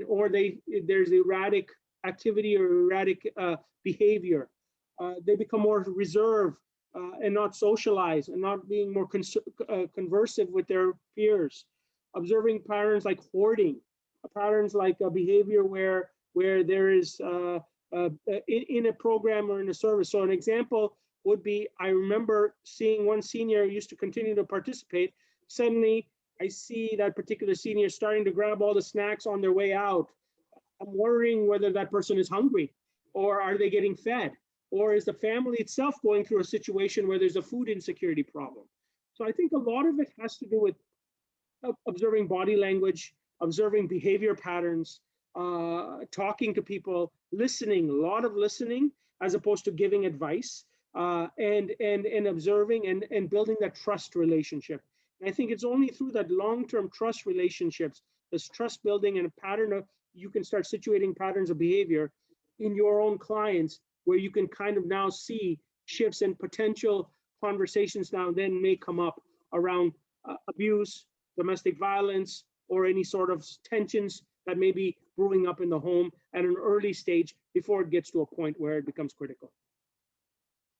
or there's erratic activity or erratic behavior. They become more reserved and not socialized and not being more conversive with their peers. Observing patterns like hoarding, patterns like behavior where there is in a program or in a service. So an example would be, I remember seeing one senior used to continue to participate. Suddenly, I see that particular senior starting to grab all the snacks on their way out. I'm worrying whether that person is hungry, or are they getting fed? Or is the family itself going through a situation where there's a food insecurity problem? So I think a lot of it has to do with observing body language, observing behavior patterns, talking to people, listening, a lot of listening as opposed to giving advice, and observing and building that trust relationship. And I think it's only through that long-term trust relationships, this trust building and a pattern of, you can start situating patterns of behavior in your own clients where you can kind of now see shifts and potential conversations now then may come up around abuse, domestic violence, or any sort of tensions that may be brewing up in the home at an early stage before it gets to a point where it becomes critical.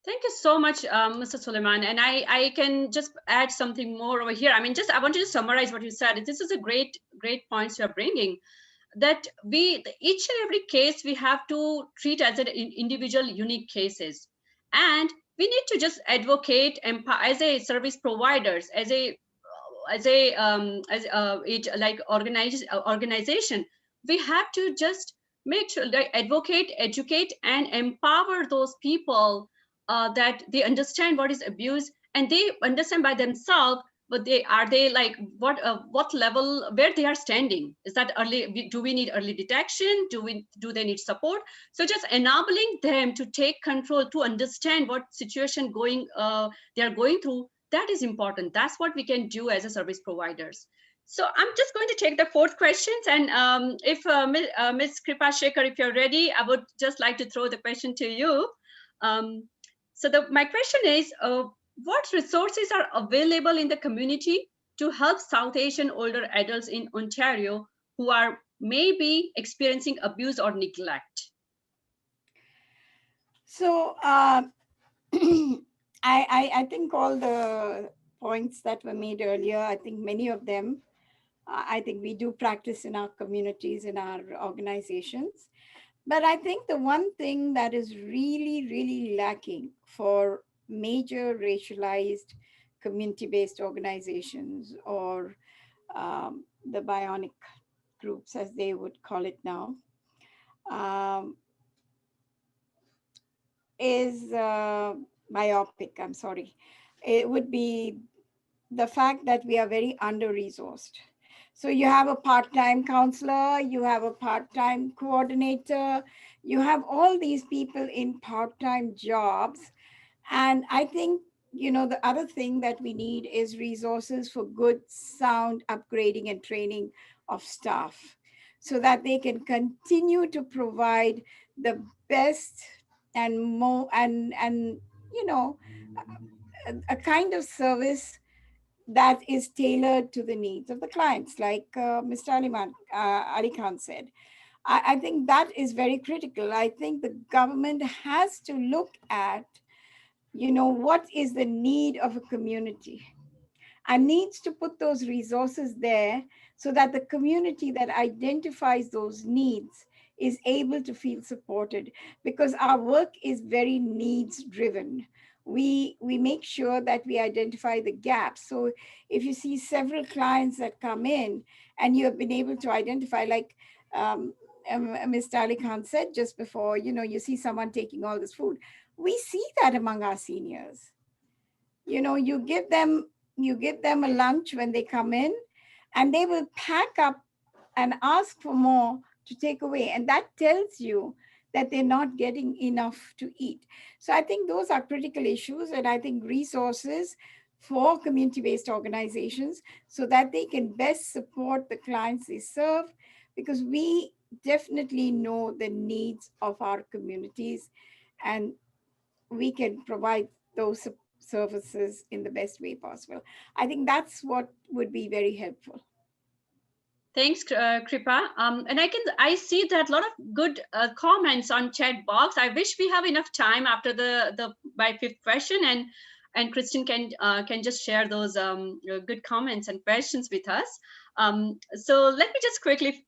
Thank you so much, Mr. Suleiman. And I can just add something more over here. I mean, I want to just summarize what you said. This is a great points you're bringing, that each and every case we have to treat as an individual unique cases. And we need to just advocate as a service providers, organization, we have to just make sure that advocate, educate, and empower those people that they understand what is abuse, and they understand by themselves. But they like what level where they are standing? Is that early? Do we need early detection? Do they need support? So just enabling them to take control, to understand what situation they are going through. That is important. That's what we can do as a service providers. So I'm just going to take the fourth questions, and if Ms. Kripa Shekhar, if you're ready, I would just like to throw the question to you. My question is, what resources are available in the community to help South Asian older adults in Ontario who are maybe experiencing abuse or neglect? So I think all the points that were made earlier, I think many of them, I think we do practice in our communities, in our organizations. But I think the one thing that is really, really lacking for major racialized community-based organizations, or the bionic groups, as they would call it now, is myopic, I'm sorry. It would be the fact that we are very under-resourced. So you have a part-time counselor, you have a part-time coordinator, you have all these people in part-time jobs. And I think, the other thing that we need is resources for good, sound upgrading and training of staff, so that they can continue to provide the best and more, and a kind of service that is tailored to the needs of the clients, like Mr. Ali Khan said. I think that is very critical. I think the government has to look at, what is the need of a community, and needs to put those resources there so that the community that identifies those needs is able to feel supported, because our work is very needs driven. We make sure that we identify the gaps. So if you see several clients that come in and you have been able to identify, like Mr. Ali Khan said just before, you see someone taking all this food. We see that among our seniors. You give them a lunch when they come in, and they will pack up and ask for more to take away. And that tells you that they're not getting enough to eat. So I think those are critical issues, and I think resources for community-based organizations so that they can best support the clients they serve, because we definitely know the needs of our communities, and we can provide those services in the best way possible. I think that's what would be very helpful. Thanks, Kripa. And I see that a lot of good comments on chat box. I wish we have enough time after my fifth question, and Kristen can just share those good comments and questions with us. So let me just quickly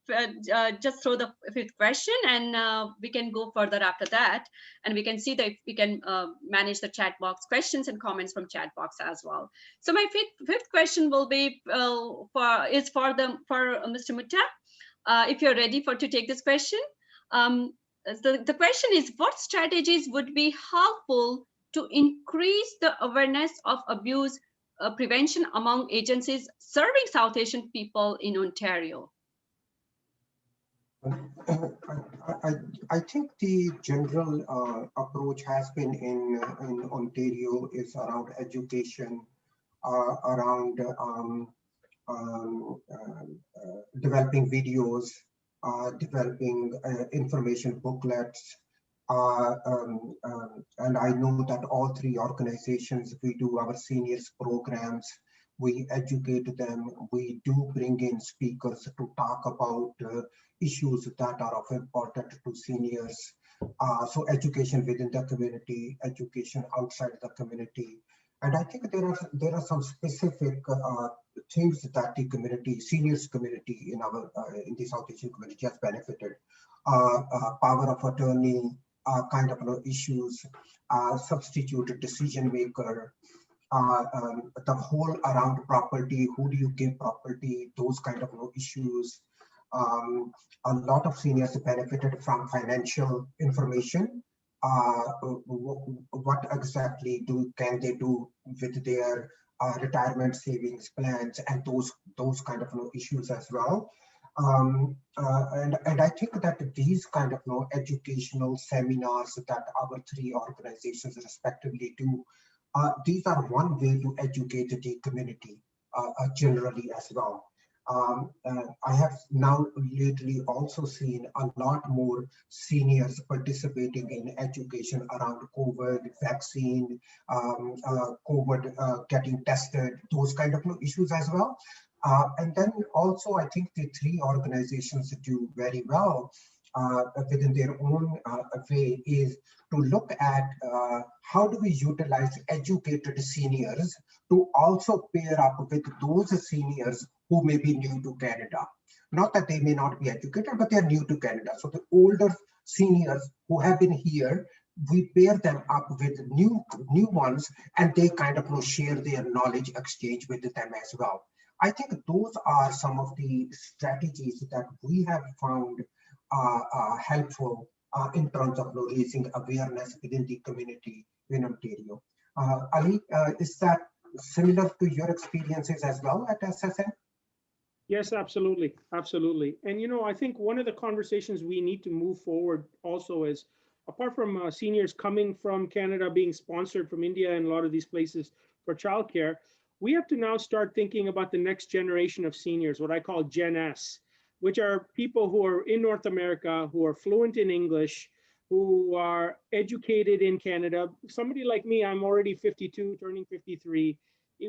just throw the fifth question, and we can go further after that, and we can see that if we can manage the chat box questions and comments from chat box as well. So my fifth question will be for Mr. Mutta. If you're ready to take this question. The question is, what strategies would be helpful to increase the awareness of abuse prevention among agencies serving South Asian people in Ontario? I think the general approach has been in Ontario is around education, around developing videos, developing information booklets. And I know that all three organizations, we do our seniors programs, we educate them, we do bring in speakers to talk about issues that are of importance to seniors. So education within the community, education outside the community. And I think there are some specific things that the community, seniors community in the South Asian community has benefited. Power of attorney, kind of issues, substitute decision maker, the whole around property, who do you give property, those kind of issues. A lot of seniors benefited from financial information. What exactly can they do with their retirement savings plans, and those kind of issues as well. And I think that these kind of educational seminars that our three organizations respectively do, these are one way to educate the community generally as well. I have now lately also seen a lot more seniors participating in education around COVID, vaccine, COVID getting tested, those kind of issues as well. And then also, I think the three organizations do very well within their own way is to look at how do we utilize educated seniors to also pair up with those seniors who may be new to Canada. Not that they may not be educated, but they're new to Canada. So the older seniors who have been here, we pair them up with new ones, and they kind of share their knowledge exchange with them as well. I think those are some of the strategies that we have found helpful in terms of raising awareness within the community in Ontario. Ali, is that similar to your experiences as well at SSM? Yes, absolutely. Absolutely. And, I think one of the conversations we need to move forward also is, apart from seniors coming from Canada, being sponsored from India and a lot of these places for childcare, we have to now start thinking about the next generation of seniors, what I call Gen S, which are people who are in North America, who are fluent in English, who are educated in Canada. Somebody like me, I'm already 52, turning 53.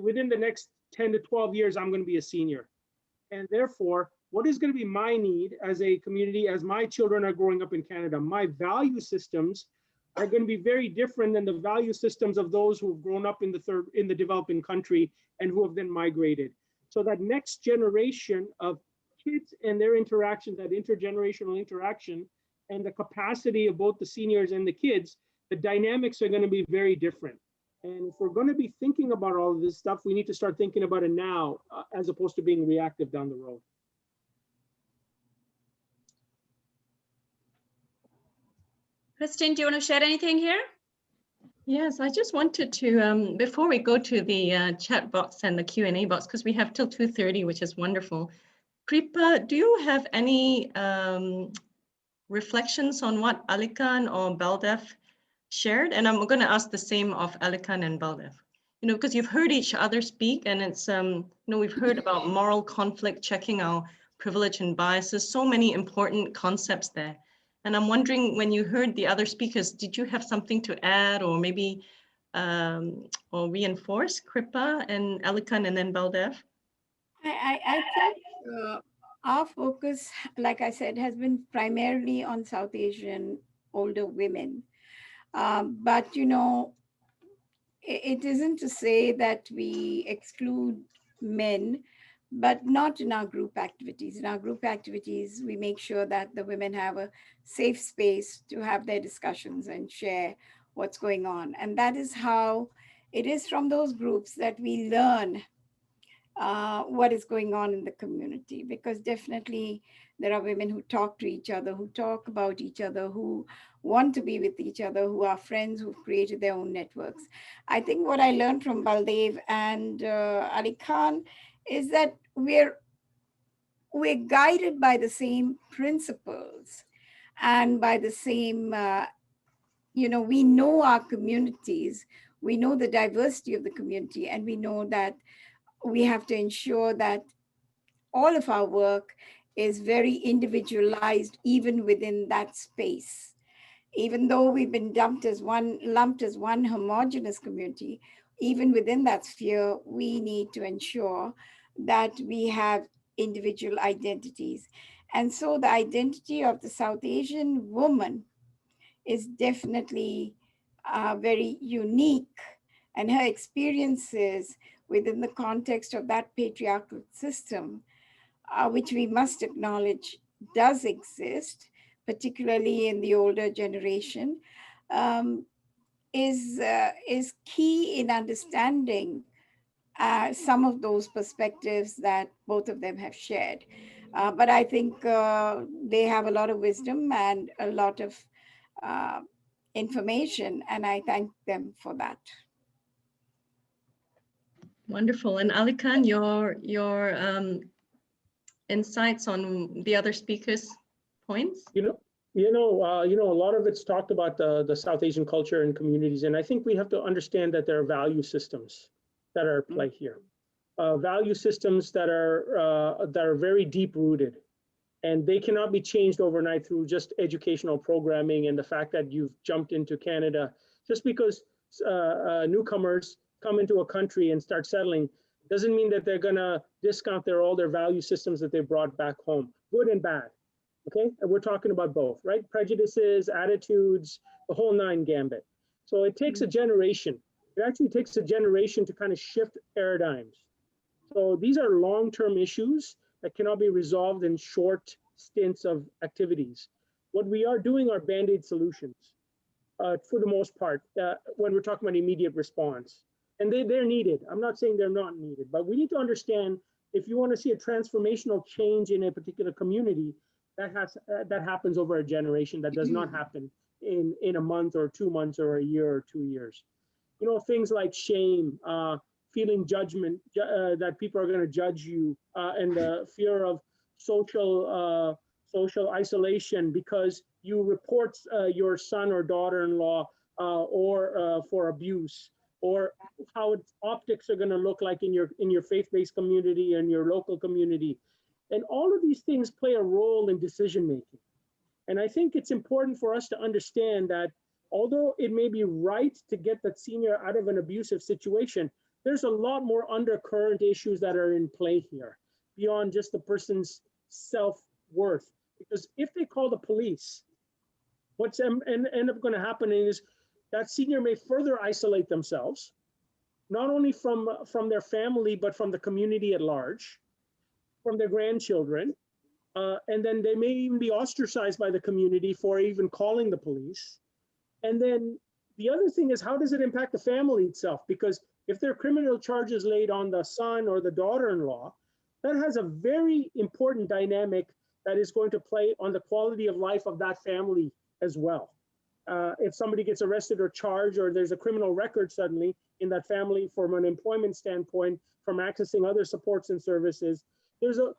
Within the next 10 to 12 years, I'm going to be a senior. And therefore, what is going to be my need as a community, as my children are growing up in Canada? My value systems are going to be very different than the value systems of those who have grown up in the developing country and who have then migrated. So that next generation of kids and their interactions, that intergenerational interaction, and the capacity of both the seniors and the kids, the dynamics are going to be very different. And if we're going to be thinking about all of this stuff, we need to start thinking about it now, as opposed to being reactive down the road. Christine, do you want to share anything here? Yes, I just wanted to, before we go to the chat box and the Q&A box, because we have till 2:30, which is wonderful. Kripa, do you have any reflections on what Alikan or Baldev shared? And I'm going to ask the same of Alikan and Baldev. You know, because you've heard each other speak, and it's, you know, we've heard about moral conflict, checking our privilege and biases, so many important concepts there. And I'm wondering, when you heard the other speakers, did you have something to add or maybe or reinforce, Kripa and Alikan and then Baldev? I think our focus, like I said, has been primarily on South Asian older women. But, you know, it isn't to say that we exclude men, but not in our group activities. In our group activities, we make sure that the women have a safe space to have their discussions and share what's going on. And that is how it is from those groups that we learn what is going on in the community, because definitely there are women who talk to each other, who talk about each other, who want to be with each other, who are friends, who've created their own networks. I think what I learned from Baldev and Alikan is that we're guided by the same principles and by the same, you know, we know our communities, we know the diversity of the community, and we know that we have to ensure that all of our work is very individualized, even within that space. Even though we've been lumped as one homogeneous community, even within that sphere, we need to ensure that we have individual identities. And so the identity of the South Asian woman is definitely very unique, and her experiences within the context of that patriarchal system, which we must acknowledge does exist, particularly in the older generation, is key in understanding some of those perspectives that both of them have shared. But I think they have a lot of wisdom and a lot of information, and I thank them for that. Wonderful. And Alikan, your insights on the other speakers' points? A lot of it's talked about the South Asian culture and communities, and I think we have to understand that there are value systems that are at play here. Value systems that are very deep rooted, and they cannot be changed overnight through just educational programming and the fact that you've jumped into Canada. Just because newcomers come into a country and start settling doesn't mean that they're gonna discount all their value systems that they brought back home, good and bad. Okay, and we're talking about both, right? Prejudices, attitudes, the whole nine gambit. So it takes a generation. It actually takes a generation to kind of shift paradigms. So these are long-term issues that cannot be resolved in short stints of activities. What we are doing are Band-Aid solutions for the most part when we're talking about immediate response. And they're needed. I'm not saying they're not needed, but we need to understand, if you want to see a transformational change in a particular community, that happens over a generation. That does not happen in a month or 2 months or a year or 2 years. You know, things like shame, feeling judgment, that people are going to judge you, and the fear of social isolation because you report your son or daughter-in-law or for abuse, or how optics are going to look like in your faith-based community and your local community. And all of these things play a role in decision making. And I think it's important for us to understand that although it may be right to get that senior out of an abusive situation, there's a lot more undercurrent issues that are in play here beyond just the person's self-worth. Because if they call the police, what's end up going to happen is that senior may further isolate themselves, not only from their family, but from the community at large, from their grandchildren, and then they may even be ostracized by the community for even calling the police. And then the other thing is, how does it impact the family itself? Because if there are criminal charges laid on the son or the daughter-in-law, that has a very important dynamic that is going to play on the quality of life of that family as well. if somebody gets arrested or charged, or there's a criminal record suddenly in that family from an employment standpoint, from accessing other supports and services, there's a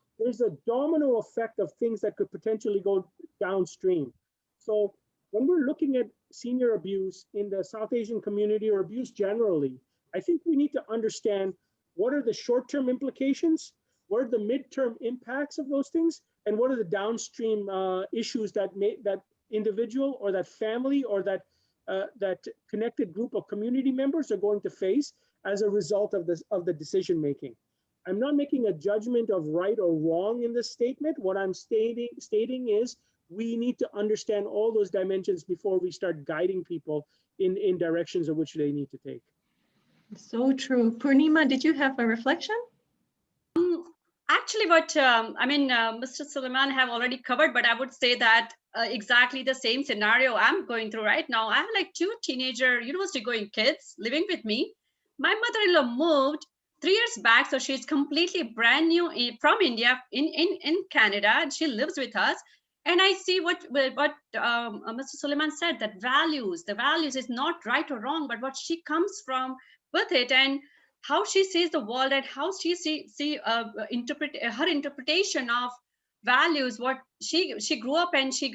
domino effect of things that could potentially go downstream. So when we're looking at senior abuse in the South Asian community, or abuse generally, I think we need to understand what are the short-term implications, what are the mid-term impacts of those things, and what are the downstream issues that that individual or that family or that connected group of community members are going to face as a result of the decision making. I'm not making a judgment of right or wrong in this statement. What I'm stating is we need to understand all those dimensions before we start guiding people in directions of which they need to take. So true. Purnima, did you have a reflection? Actually, what Mr. Suleiman have already covered, but I would say that exactly the same scenario I'm going through right now. I have like 2 teenager university-going kids living with me. My mother-in-law moved 3 years back, so she's completely brand new from India in Canada, and she lives with us. And I see what Mr. Suleiman said, that the values is not right or wrong, but what she comes from with it, and how she sees the world, and how she interpret her interpretation of values, what she grew up and she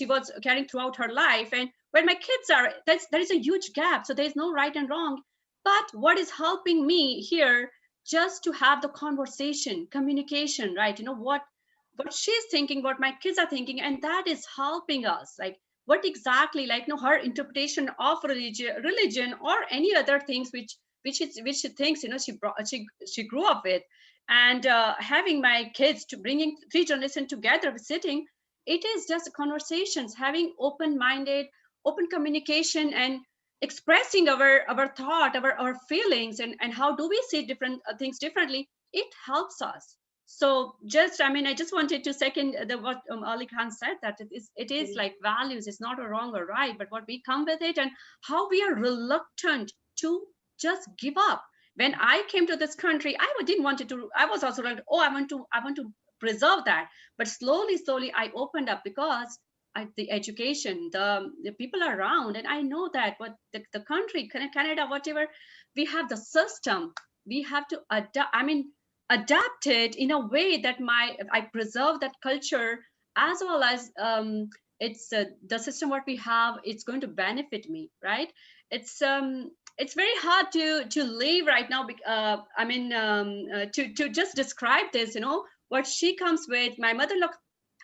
was carrying throughout her life. And where my kids are, there is a huge gap. So there's no right and wrong. But what is helping me here, just to have the conversation, communication, right? What she's thinking, what my kids are thinking, and that is helping us. Like what exactly, like her interpretation of religion or any other things which she thinks she grew up with, and having my kids to bringing 3 generations together sitting, it is just conversations, having open-minded, open communication, and expressing our thought, our feelings, and how do we see different things differently. It helps us. So I just wanted to second what Ali Khan said, that it is like values. It's not a wrong or right, but what we come with it, and how we are reluctant to just give up. When I came to this country, I didn't want to. I was also like, I want to preserve that. But slowly, I opened up, because the education, the people around, and I know that what the country, Canada, whatever, we have the system. We have to adapt it in a way that I preserve that culture, as well as it's the system what we have. It's going to benefit me, right? It's very hard to live right now. To just describe this, what she comes with. My mother-in-law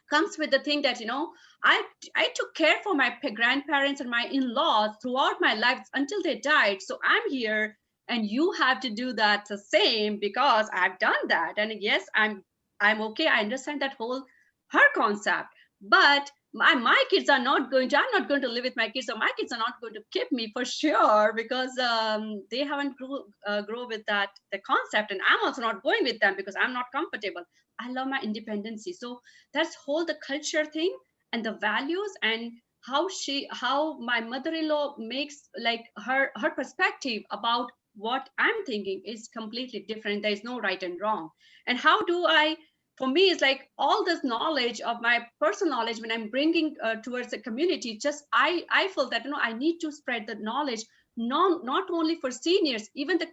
comes with the thing that, I took care for my grandparents and my in-laws throughout my life until they died. So I'm here, and you have to do that the same, because I've done that. And yes, I'm okay. I understand that her concept, but my kids are not going to, I'm not going to live with my kids, so my kids are not going to keep me for sure, because they haven't grow with the concept, and I'm also not going with them because I'm not comfortable. I love my independence. So that's the culture thing, and the values, and how my mother-in-law makes, like, her perspective about what I'm thinking is completely different. There's no right and wrong. And how do for me, it's like all this knowledge of my personal knowledge, when I'm bringing towards the community, just I feel that I need to spread the knowledge, not only for seniors, even the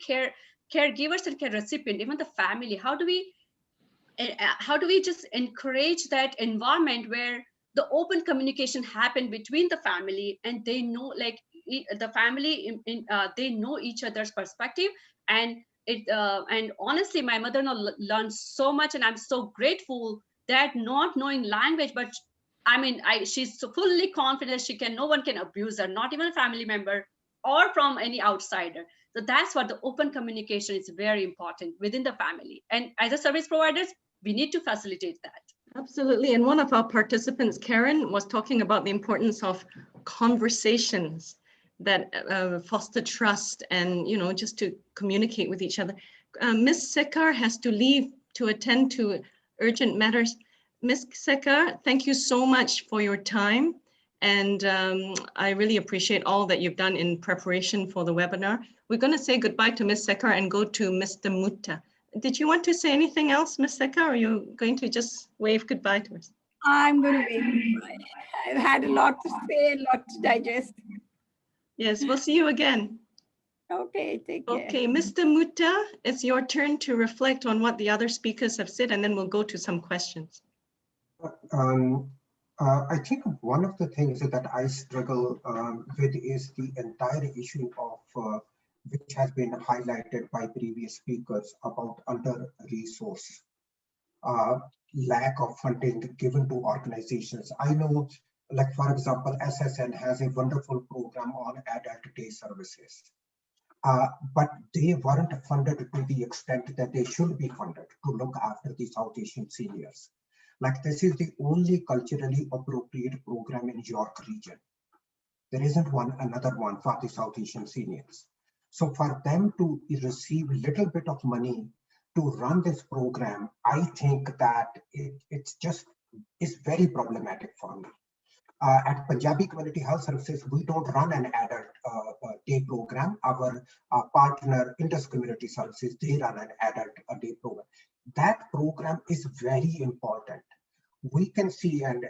caregivers and care recipient, even the family. How do we just encourage that environment where the open communication happen between the family, and they know, like, the family they know each other's perspective, and honestly, my mother-in-law learned so much, and I'm so grateful that, not knowing language, but she's so fully confident no one can abuse her, not even a family member or from any outsider. So that's what the open communication is very important within the family. And as a service providers, we need to facilitate that. Absolutely. And one of our participants, Karen, was talking about the importance of conversations that foster trust, and just to communicate with each other. Ms. Sekar has to leave to attend to urgent matters. Ms. Sekar, thank you so much for your time, and I really appreciate all that you've done in preparation for the webinar. We're going to say goodbye to Ms. Sekar and go to Mr. Mutta. Did you want to say anything else, Ms. Sekar, or are you going to just wave goodbye to us? I'm going to wait. I've had a lot to say, a lot to digest. Yes, we'll see you again. Okay, take care. Okay, Mr. Mutta, it's your turn to reflect on what the other speakers have said, and then we'll go to some questions. I think one of the things that I struggle with is the entire issue of which has been highlighted by previous speakers about under-resourced, lack of funding given to organizations. I know, like for example, SSN has a wonderful program on adult day services. But they weren't funded to the extent that they should be funded to look after the South Asian seniors. Like this is the only culturally appropriate program in York region. There isn't another one for the South Asian seniors. So for them to receive a little bit of money to run this program, I think that it's very problematic for me. At Punjabi Community Health Services, we don't run an adult day program. Our partner, Indus Community Services, they run an adult day program. That program is very important. We can see, and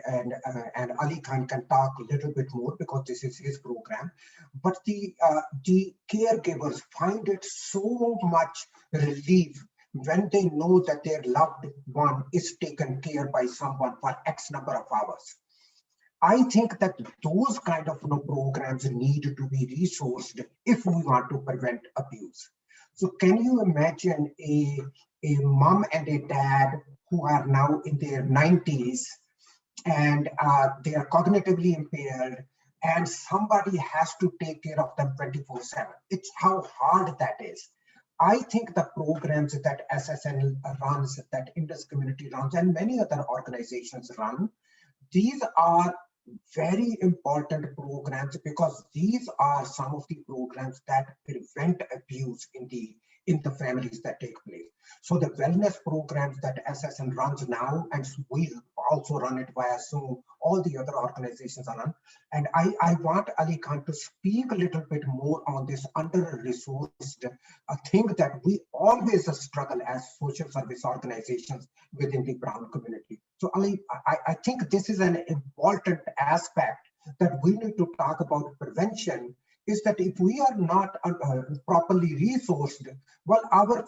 Ali Khan can talk a little bit more because this is his program, but the caregivers find it so much relief when they know that their loved one is taken care by someone for X number of hours. I think that those kind of programs need to be resourced if we want to prevent abuse. So can you imagine a mom and a dad who are now in their 90s and they are cognitively impaired and somebody has to take care of them 24/7. It's how hard that is. I think the programs that SSN runs, that Indus Community runs, and many other organizations run, these are very important programs because these are some of the programs that prevent abuse in the families that take place. So the wellness programs that SSN runs now, and we also run it via Zoom, all the other organizations are run. And I want Ali Khan to speak a little bit more on this under-resourced thing that we always struggle as social service organizations within the Brown community. So Ali, I think this is an important aspect that we need to talk about prevention, is that if we are not properly resourced, well, our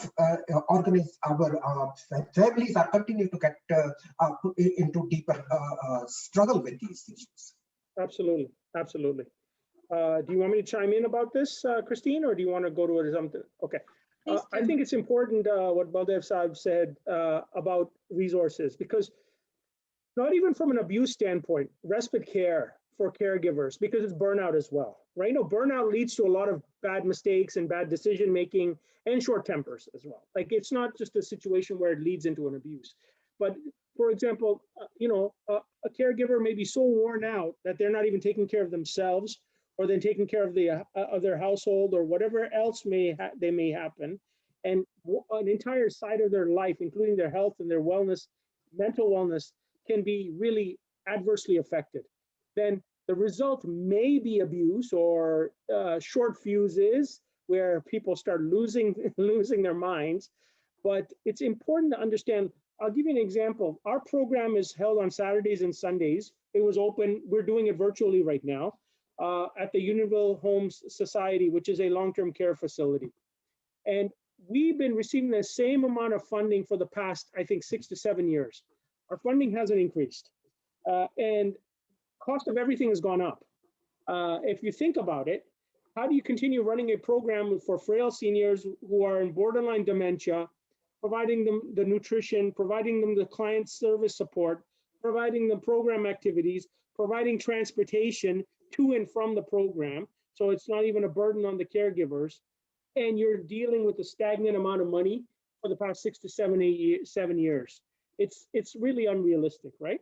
families are continuing to get into deeper struggle with these issues. Absolutely, absolutely. Do you want me to chime in about this, Christine, or do you want to go to something? Okay. I think it's important what Baldev Saab said about resources, because not even from an abuse standpoint, respite care for caregivers, because it's burnout as well, right? No, burnout leads to a lot of bad mistakes and bad decision making and short tempers as well. Like it's not just a situation where it leads into an abuse, but for example, a caregiver may be so worn out that they're not even taking care of themselves, or then taking care of their household or whatever else they may happen, and an entire side of their life, including their health and their wellness, mental wellness, can be really adversely affected. Then the result may be abuse or short fuses where people start losing their minds. But it's important to understand. I'll give you an example. Our program is held on Saturdays and Sundays. It was open. We're doing it virtually right now at the Unionville Homes Society, which is a long-term care facility. And we've been receiving the same amount of funding for the past, I think, 6 to 7 years. Our funding hasn't increased. And cost of everything has gone up. If you think about it, how do you continue running a program for frail seniors who are in borderline dementia, providing them the nutrition, providing them the client service support, providing them program activities, providing transportation to and from the program, so it's not even a burden on the caregivers, and you're dealing with a stagnant amount of money for the past 6 to 7 years. It's really unrealistic, right?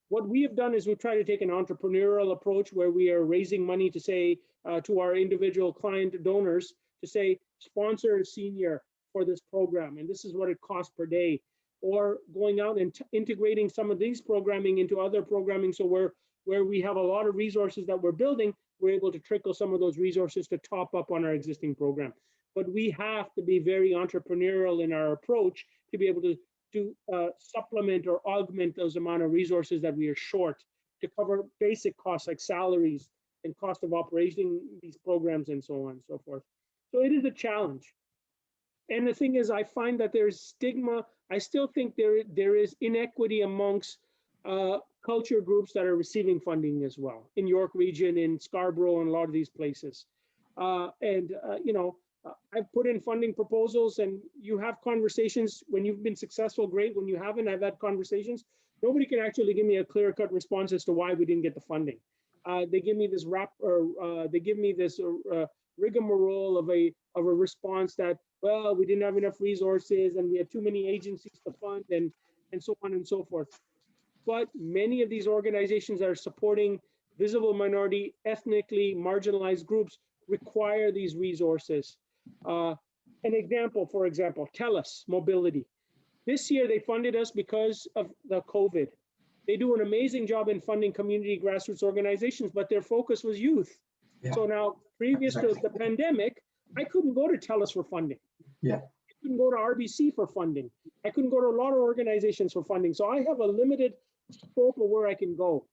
What we have done is we try to take an entrepreneurial approach where we are raising money to say to our individual client donors to say, sponsor a senior for this program, and this is what it costs per day, or going out and integrating some of these programming into other programming. So where we have a lot of resources that we're building, we're able to trickle some of those resources to top up on our existing program. But we have to be very entrepreneurial in our approach to be able to to supplement or augment those amount of resources that we are short to cover basic costs like salaries and cost of operating these programs and so on and so forth. So it is a challenge. And the thing is, I find that there's stigma. I still think there is inequity amongst culture groups that are receiving funding as well in York Region, in Scarborough, and a lot of these places. You know, I've put in funding proposals, and you have conversations. When you've been successful, great. When you haven't, I've had conversations. Nobody can actually give me a clear-cut response as to why we didn't get the funding. They give me this rigmarole of a response that, well, we didn't have enough resources and we had too many agencies to fund, and so on and so forth. But many of these organizations that are supporting visible minority, ethnically marginalized groups require these resources. An example, for example, TELUS Mobility. This year they funded us because of the COVID. They do an amazing job in funding community grassroots organizations, but their focus was youth. Yeah. So now, previous to the pandemic, I couldn't go to TELUS for funding. Yeah. I couldn't go to RBC for funding. I couldn't go to a lot of organizations for funding. So I have a limited scope of where I can go.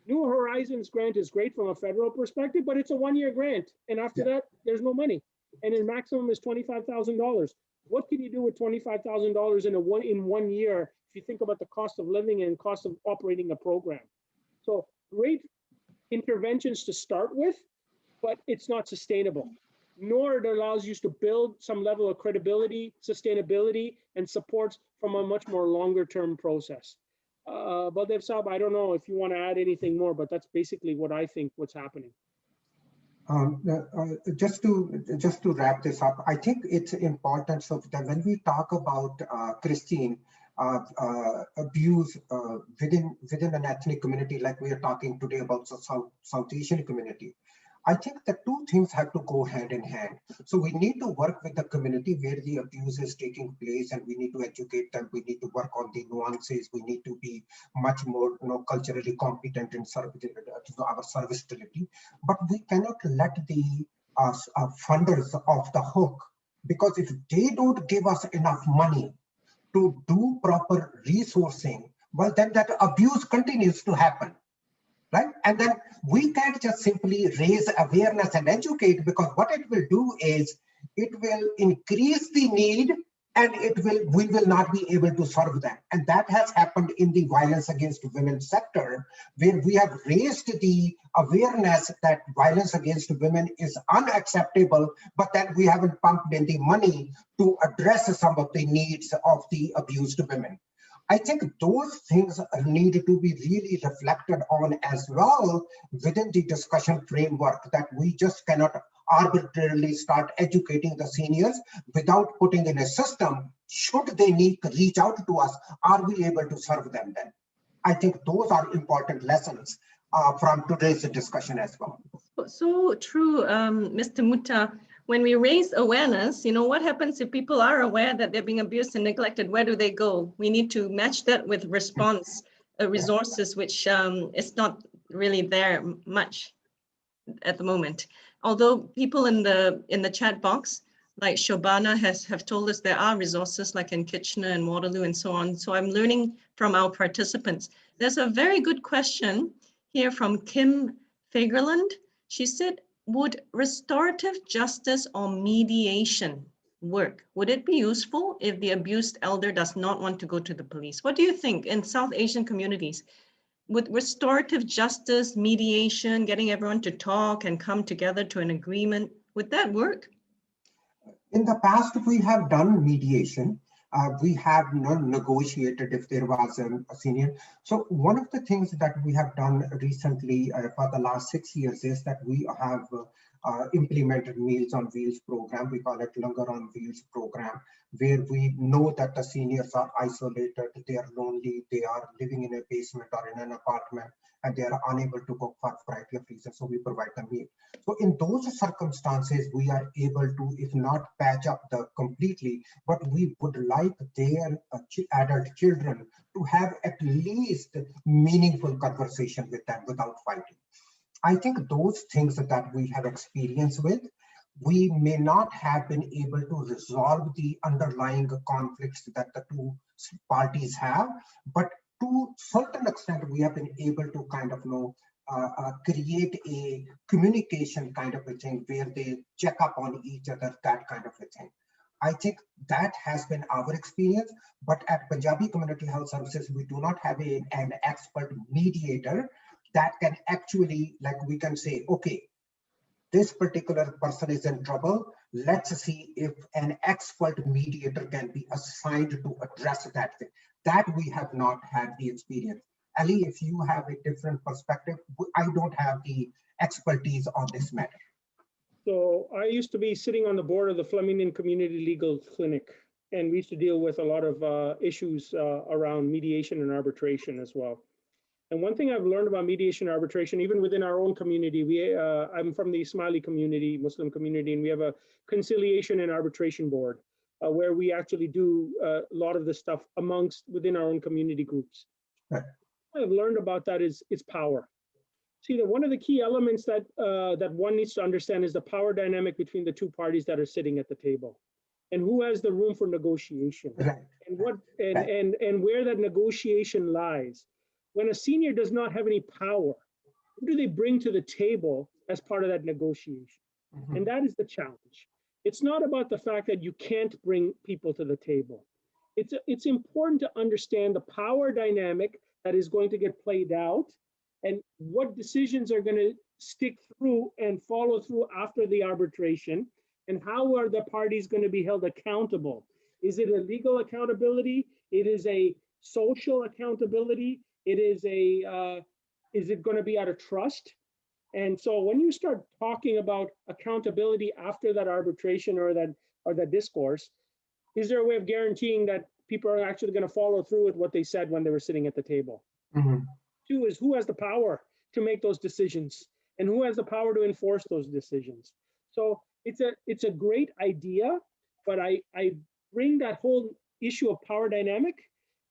New Horizons grant is great from a federal perspective, but it's a one-year grant. And after that, there's no money. And the maximum is $25,000. What can you do with $25,000 in 1 year if you think about the cost of living and cost of operating a program? So great interventions to start with, but it's not sustainable, nor it allows you to build some level of credibility, sustainability, and supports from a much more longer term process. Baldev Saab, I don't know if you want to add anything more, but that's basically what I think what's happening. Just to wrap this up, I think it's important so that when we talk about Christine, abuse within an ethnic community, like we are talking today about the South Asian community, I think the two things have to go hand in hand. So we need to work with the community where the abuse is taking place, and we need to educate them. We need to work on the nuances. We need to be much more, culturally competent in our service delivery. But we cannot let the funders off the hook, because if they don't give us enough money to do proper resourcing, well, then that abuse continues to happen. Right? And then we can't just simply raise awareness and educate, because what it will do is it will increase the need, and we will not be able to serve them. And that has happened in the violence against women sector, where we have raised the awareness that violence against women is unacceptable, but then we haven't pumped in the money to address some of the needs of the abused women. I think those things need to be really reflected on as well within the discussion framework, that we just cannot arbitrarily start educating the seniors without putting in a system. Should they need to reach out to us, are we able to serve them then? I think those are important lessons from today's discussion as well. So true, Mr. Mutta. When we raise awareness, what happens if people are aware that they're being abused and neglected? Where do they go? We need to match that with response resources, which is not really there much at the moment. Although people in the chat box, like Shobana, have told us there are resources like in Kitchener and Waterloo and so on. So I'm learning from our participants. There's a very good question here from Kim Fagerland. She said, would restorative justice or mediation work? Would it be useful if the abused elder does not want to go to the police? What do you think in South Asian communities? Would restorative justice, mediation, getting everyone to talk and come together to an agreement, would that work? In the past, we have done mediation. We have negotiated if there was a senior. So one of the things that we have done recently for the last 6 years is that we have implemented Meals on Wheels program. We call it Langar on Wheels program, where we know that the seniors are isolated, they are lonely, they are living in a basement or in an apartment, and they are unable to cook for a variety of reasons. So we provide them meal. So in those circumstances, we are able to, if not patch up completely, but we would like their adult children to have at least meaningful conversation with them without fighting. I think those things that we have experience with, we may not have been able to resolve the underlying conflicts that the two parties have, but to certain extent, we have been able to kind of create a communication kind of a thing where they check up on each other, that kind of a thing. I think that has been our experience, but at Punjabi Community Health Services, we do not have an expert mediator that can actually, like we can say, okay, this particular person is in trouble. Let's see if an expert mediator can be assigned to address that thing. That we have not had the experience. Ali, if you have a different perspective, I don't have the expertise on this matter. So I used to be sitting on the board of the Flemington Community Legal Clinic, and we used to deal with a lot of issues around mediation and arbitration as well. And one thing I've learned about mediation and arbitration, even within our own community, I'm from the Ismaili community, Muslim community, and we have a conciliation and arbitration board where we actually do a lot of this stuff within our own community groups. Right. What I've learned about that is power. See, that one of the key elements that that one needs to understand is the power dynamic between the two parties that are sitting at the table, and who has the room for negotiation, Right. and what and where that negotiation lies. When a senior does not have any power, what do they bring to the table as part of that negotiation? Mhm. And that is the challenge. It's not about the fact that you can't bring people to the table. It's important to understand the power dynamic that is going to get played out and what decisions are going to stick through and follow through after the arbitration, and how are the parties going to be held accountable? Is it a legal accountability? It is a social accountability? Is it going to be out of trust? And so when you start talking about accountability after that arbitration or that discourse, is there a way of guaranteeing that people are actually going to follow through with what they said when they were sitting at the table? Mhm. Two is, who has the power to make those decisions, and who has the power to enforce those decisions? So it's a great idea, but I bring that whole issue of power dynamic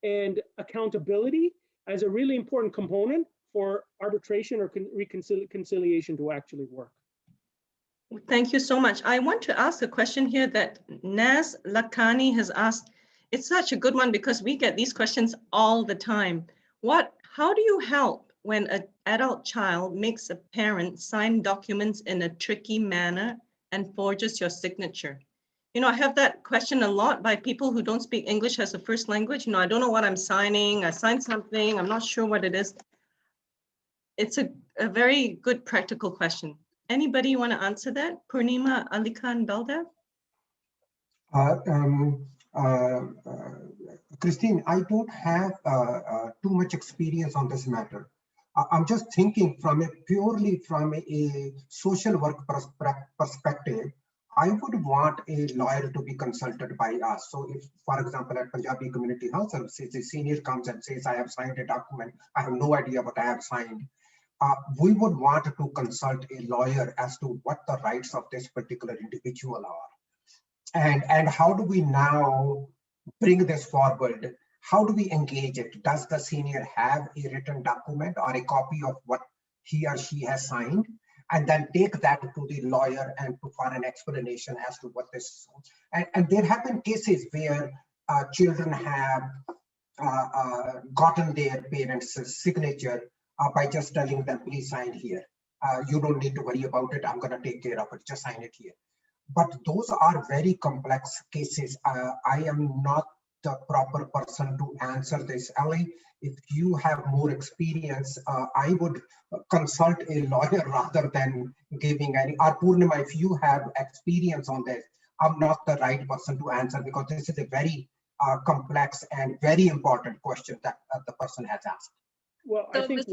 and accountability as a really important component for arbitration or reconciliation to actually work. Thank you so much. I want to ask a question here that Naz Lakani has asked. It's such a good one because we get these questions all the time. How do you help when an adult child makes a parent sign documents in a tricky manner and forges your signature? You know, I have that question a lot by people who don't speak English as a first language. You know, I don't know what I'm signing. I signed something. I'm not sure what it is. It's a very good practical question. Anybody want to answer that? Purnima Alikan Baldev? Christine, I don't have too much experience on this matter. I'm just thinking purely from a social work perspective. I would want a lawyer to be consulted by us. So if, for example, at Punjabi Community Health Services, a senior comes and says, I have signed a document, I have no idea what I have signed. We would want to consult a lawyer as to what the rights of this particular individual are. And how do we now bring this forward? How do we engage it? Does the senior have a written document or a copy of what he or she has signed? And then take that to the lawyer and for an explanation as to what this is. And there have been cases where children have gotten their parents' signature by just telling them, please sign here. You don't need to worry about it. I'm going to take care of it. Just sign it here. But those are very complex cases. I am not the proper person to answer this. Ali, if you have more experience, I would consult a lawyer rather than giving any, or Purnima, if you have experience on this, I'm not the right person to answer because this is a very complex and very important question that the person has asked. Well, So I think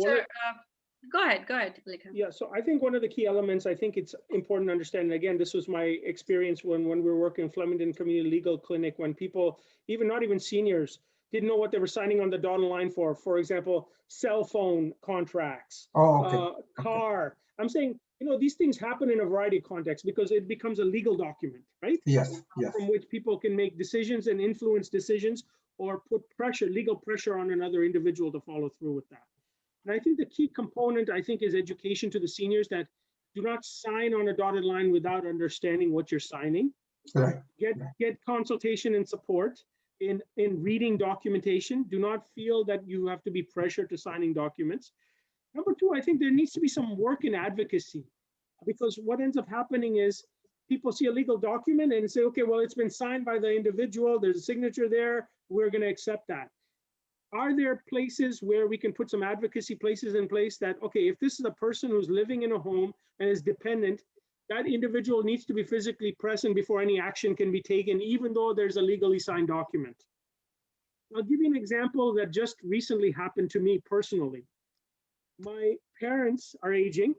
go ahead, Alikan. Yeah, so I think one of the key elements, I think it's important to understand, and again, this was my experience when we were working in Flemington Community Legal Clinic, when people, not even seniors, didn't know what they were signing on the dotted line for example, cell phone contracts, car. I'm saying, these things happen in a variety of contexts because it becomes a legal document, right? Yes. From which people can make decisions and influence decisions or put legal pressure on another individual to follow through with that. And I think the key component, is education to the seniors that do not sign on a dotted line without understanding what you're signing. Right. Get consultation and support. in reading documentation. Do not feel that you have to be pressured to signing documents. Number two, I think there needs to be some work in advocacy, because what ends up happening is people see a legal document and say, okay, well, it's been signed by the individual, there's a signature there, we're going to accept that. Are there places where we can put some advocacy places in place that, okay, if this is a person who's living in a home and is dependent, that individual needs to be physically present before any action can be taken, even though there's a legally signed document. I'll give you an example that just recently happened to me personally. My parents are aging.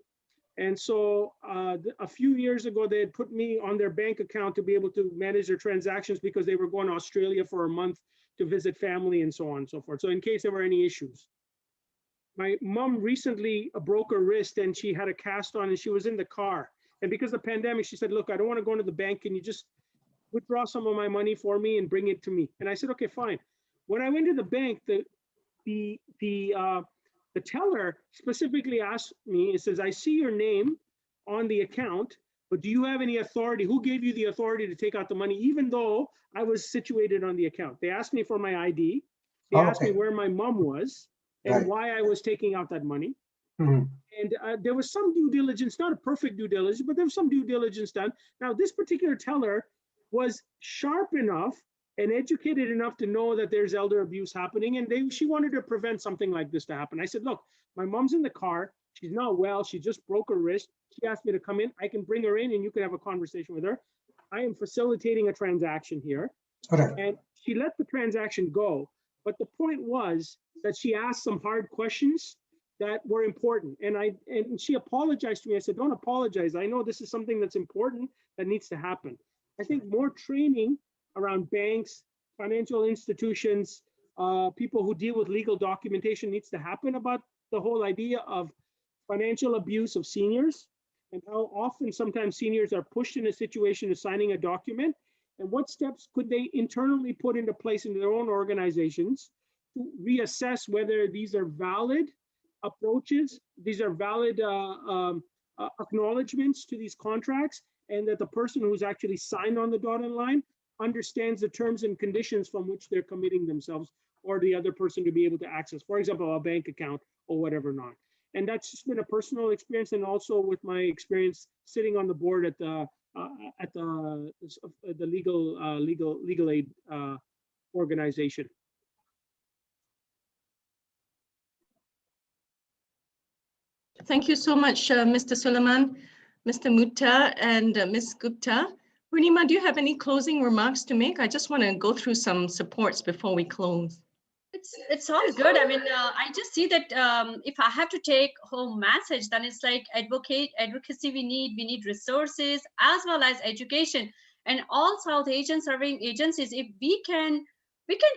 And so a few years ago, they had put me on their bank account to be able to manage their transactions because they were going to Australia for a month to visit family and so on and so forth. So in case there were any issues. My mom recently broke her wrist and she had a cast on and she was in the car. And because of the pandemic, she said, look, I don't want to go into the bank. Can you just withdraw some of my money for me and bring it to me? And I said, okay, fine. When I went to the bank, the teller specifically asked me, it says, I see your name on the account, but do you have any authority? Who gave you the authority to take out the money, even though I was situated on the account? They asked me for my ID. They asked me where my mom was and why I was taking out that money. And there was some due diligence, not a perfect due diligence, but there was some due diligence done. Now, this particular teller was sharp enough and educated enough to know that there's elder abuse happening, and she wanted to prevent something like this to happen. I said, look, my mom's in the car. She's not well. She just broke her wrist. She asked me to come in. I can bring her in and you can have a conversation with her. I am facilitating a transaction here. And she let the transaction go. But the point was that she asked some hard questions that were important. And she apologized to me. I said, don't apologize. I know this is something that's important that needs to happen. I think more training around banks, financial institutions, people who deal with legal documentation needs to happen about the whole idea of financial abuse of seniors and how often sometimes seniors are pushed in a situation of signing a document, and what steps could they internally put into place in their own organizations to reassess whether these are valid approaches, these are valid acknowledgements to these contracts, and that the person who's actually signed on the dotted line understands the terms and conditions from which they're committing themselves or the other person to be able to access, for example, a bank account or whatever not. And that's just been a personal experience, and also with my experience sitting on the board at the legal aid organization. Thank you so much, Mr. Suleiman, Mr. Mutta, and Ms. Gupta. Purnima, do you have any closing remarks to make? I just want to go through some supports before we close. It's all good. I mean, I just see that if I have to take home message, then it's like advocacy we need resources as well as education. And all South Asian serving agencies, if we can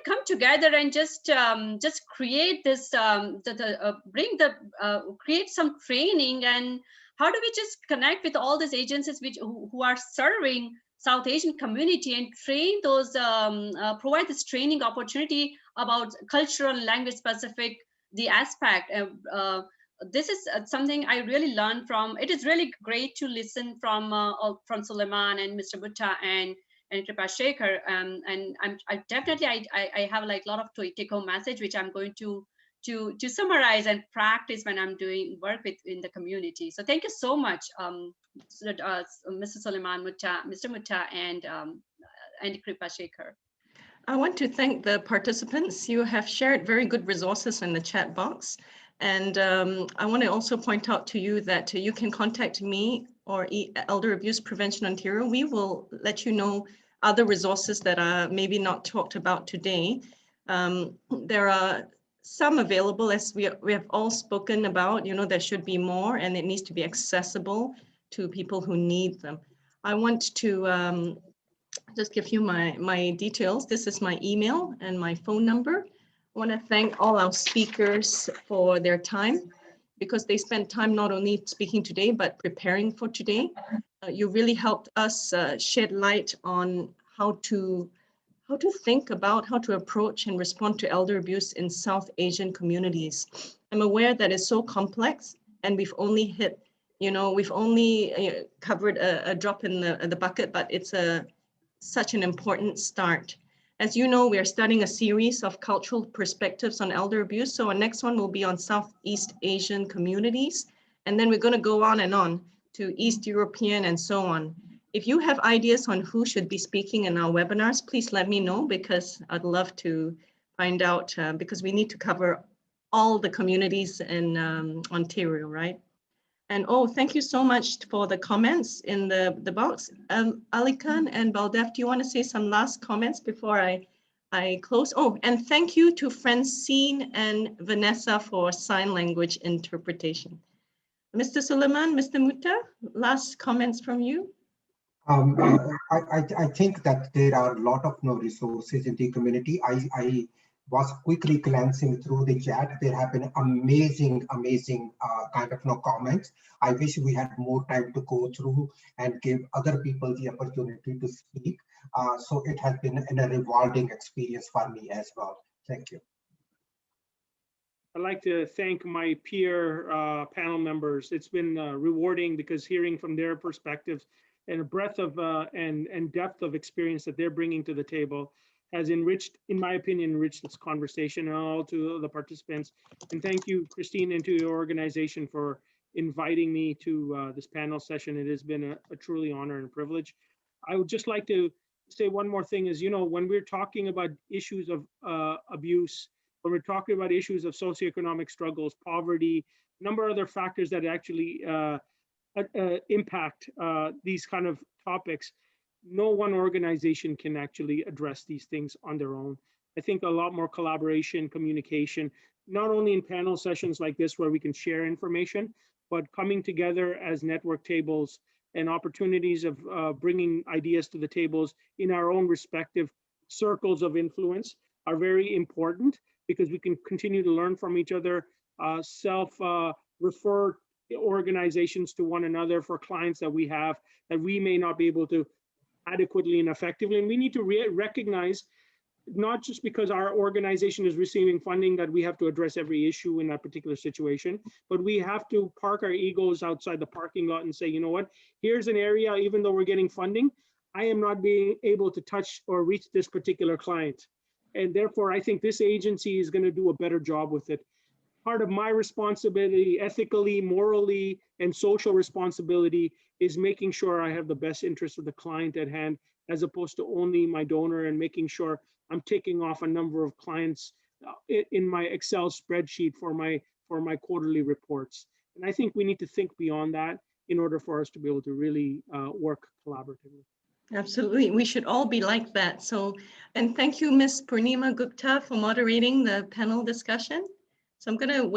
come together and just create this, create some training, and how do we just connect with all these agencies who are serving South Asian community and train those, provide this training opportunity about cultural and language specific, the aspect. This is something I really learned from. It is really great to listen from Suleiman and Mr. Mutta and Kripa Shekhar. And I definitely have like a lot of take home message, which I'm going to summarize and practice when I'm doing work in the community. So thank you so much, Mr. Suleiman Mutta, Mr. Mutta, and Kripa Shekhar. I want to thank the participants. You have shared very good resources in the chat box. And I want to also point out to you that you can contact me or Elder Abuse Prevention Ontario. We will let you know other resources that are maybe not talked about today. There are some available, as we have all spoken about. You know, there should be more, and it needs to be accessible to people who need them. I want to just give you my details. This is my email and my phone number. I want to thank all our speakers for their time, because they spent time not only speaking today, but preparing for today. You really helped us shed light on how to think about how to approach and respond to elder abuse in South Asian communities. I'm aware that it's so complex, and we've only hit, we've only covered a drop in the bucket, but it's such an important start. As you know, we are starting a series of cultural perspectives on elder abuse. So our next one will be on Southeast Asian communities. And then we're going to go on and on to East European and so on. If you have ideas on who should be speaking in our webinars, please let me know, because I'd love to find out, because we need to cover all the communities in Ontario, right? And oh, thank you so much for the comments in the box. Alikan and Baldev, do you want to say some last comments before I close? Oh, and thank you to Francine and Vanessa for sign language interpretation. Mr. Suleiman, Mr. Mutta, last comments from you? I think that there are a lot of resources in the community. I was quickly glancing through the chat. There have been amazing kind of comments. I wish we had more time to go through and give other people the opportunity to speak. So it has been a rewarding experience for me as well. Thank you. I'd like to thank my peer panel members. It's been rewarding, because hearing from their perspectives and a breadth of and depth of experience that they're bringing to the table has enriched, in my opinion, enriched this conversation, and all to the participants. And thank you, Christine, and to your organization for inviting me to this panel session. It has been a truly honor and privilege. I would just like to say one more thing is, when we're talking about issues of abuse, when we're talking about issues of socioeconomic struggles, poverty, a number of other factors that actually impact these kind of topics, no one organization can actually address these things on their own. I think a lot more collaboration, communication, not only in panel sessions like this where we can share information, but coming together as network tables and opportunities of bringing ideas to the tables in our own respective circles of influence are very important, because we can continue to learn from each other, self-refer organizations to one another for clients that we have that we may not be able to adequately and effectively. And we need to recognize, not just because our organization is receiving funding, that we have to address every issue in that particular situation, but we have to park our egos outside the parking lot and say, you know what, here's an area, even though we're getting funding, I am not being able to touch or reach this particular client. And therefore, I think this agency is going to do a better job with it. Part of my responsibility, ethically, morally, and social responsibility, is making sure I have the best interest of the client at hand, as opposed to only my donor, and making sure I'm taking off a number of clients in my Excel spreadsheet for my quarterly reports. And I think we need to think beyond that in order for us to be able to really work collaboratively. Absolutely, we should all be like that. So, and thank you, Ms. Purnima Gupta, for moderating the panel discussion. So I'm going to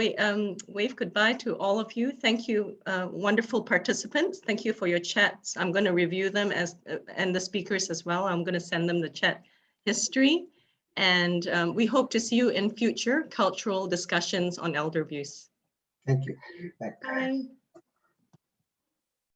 wave goodbye to all of you. Thank you, wonderful participants. Thank you for your chats. I'm going to review them and the speakers as well. I'm going to send them the chat history. And we hope to see you in future cultural discussions on elder abuse. Thank you. Bye.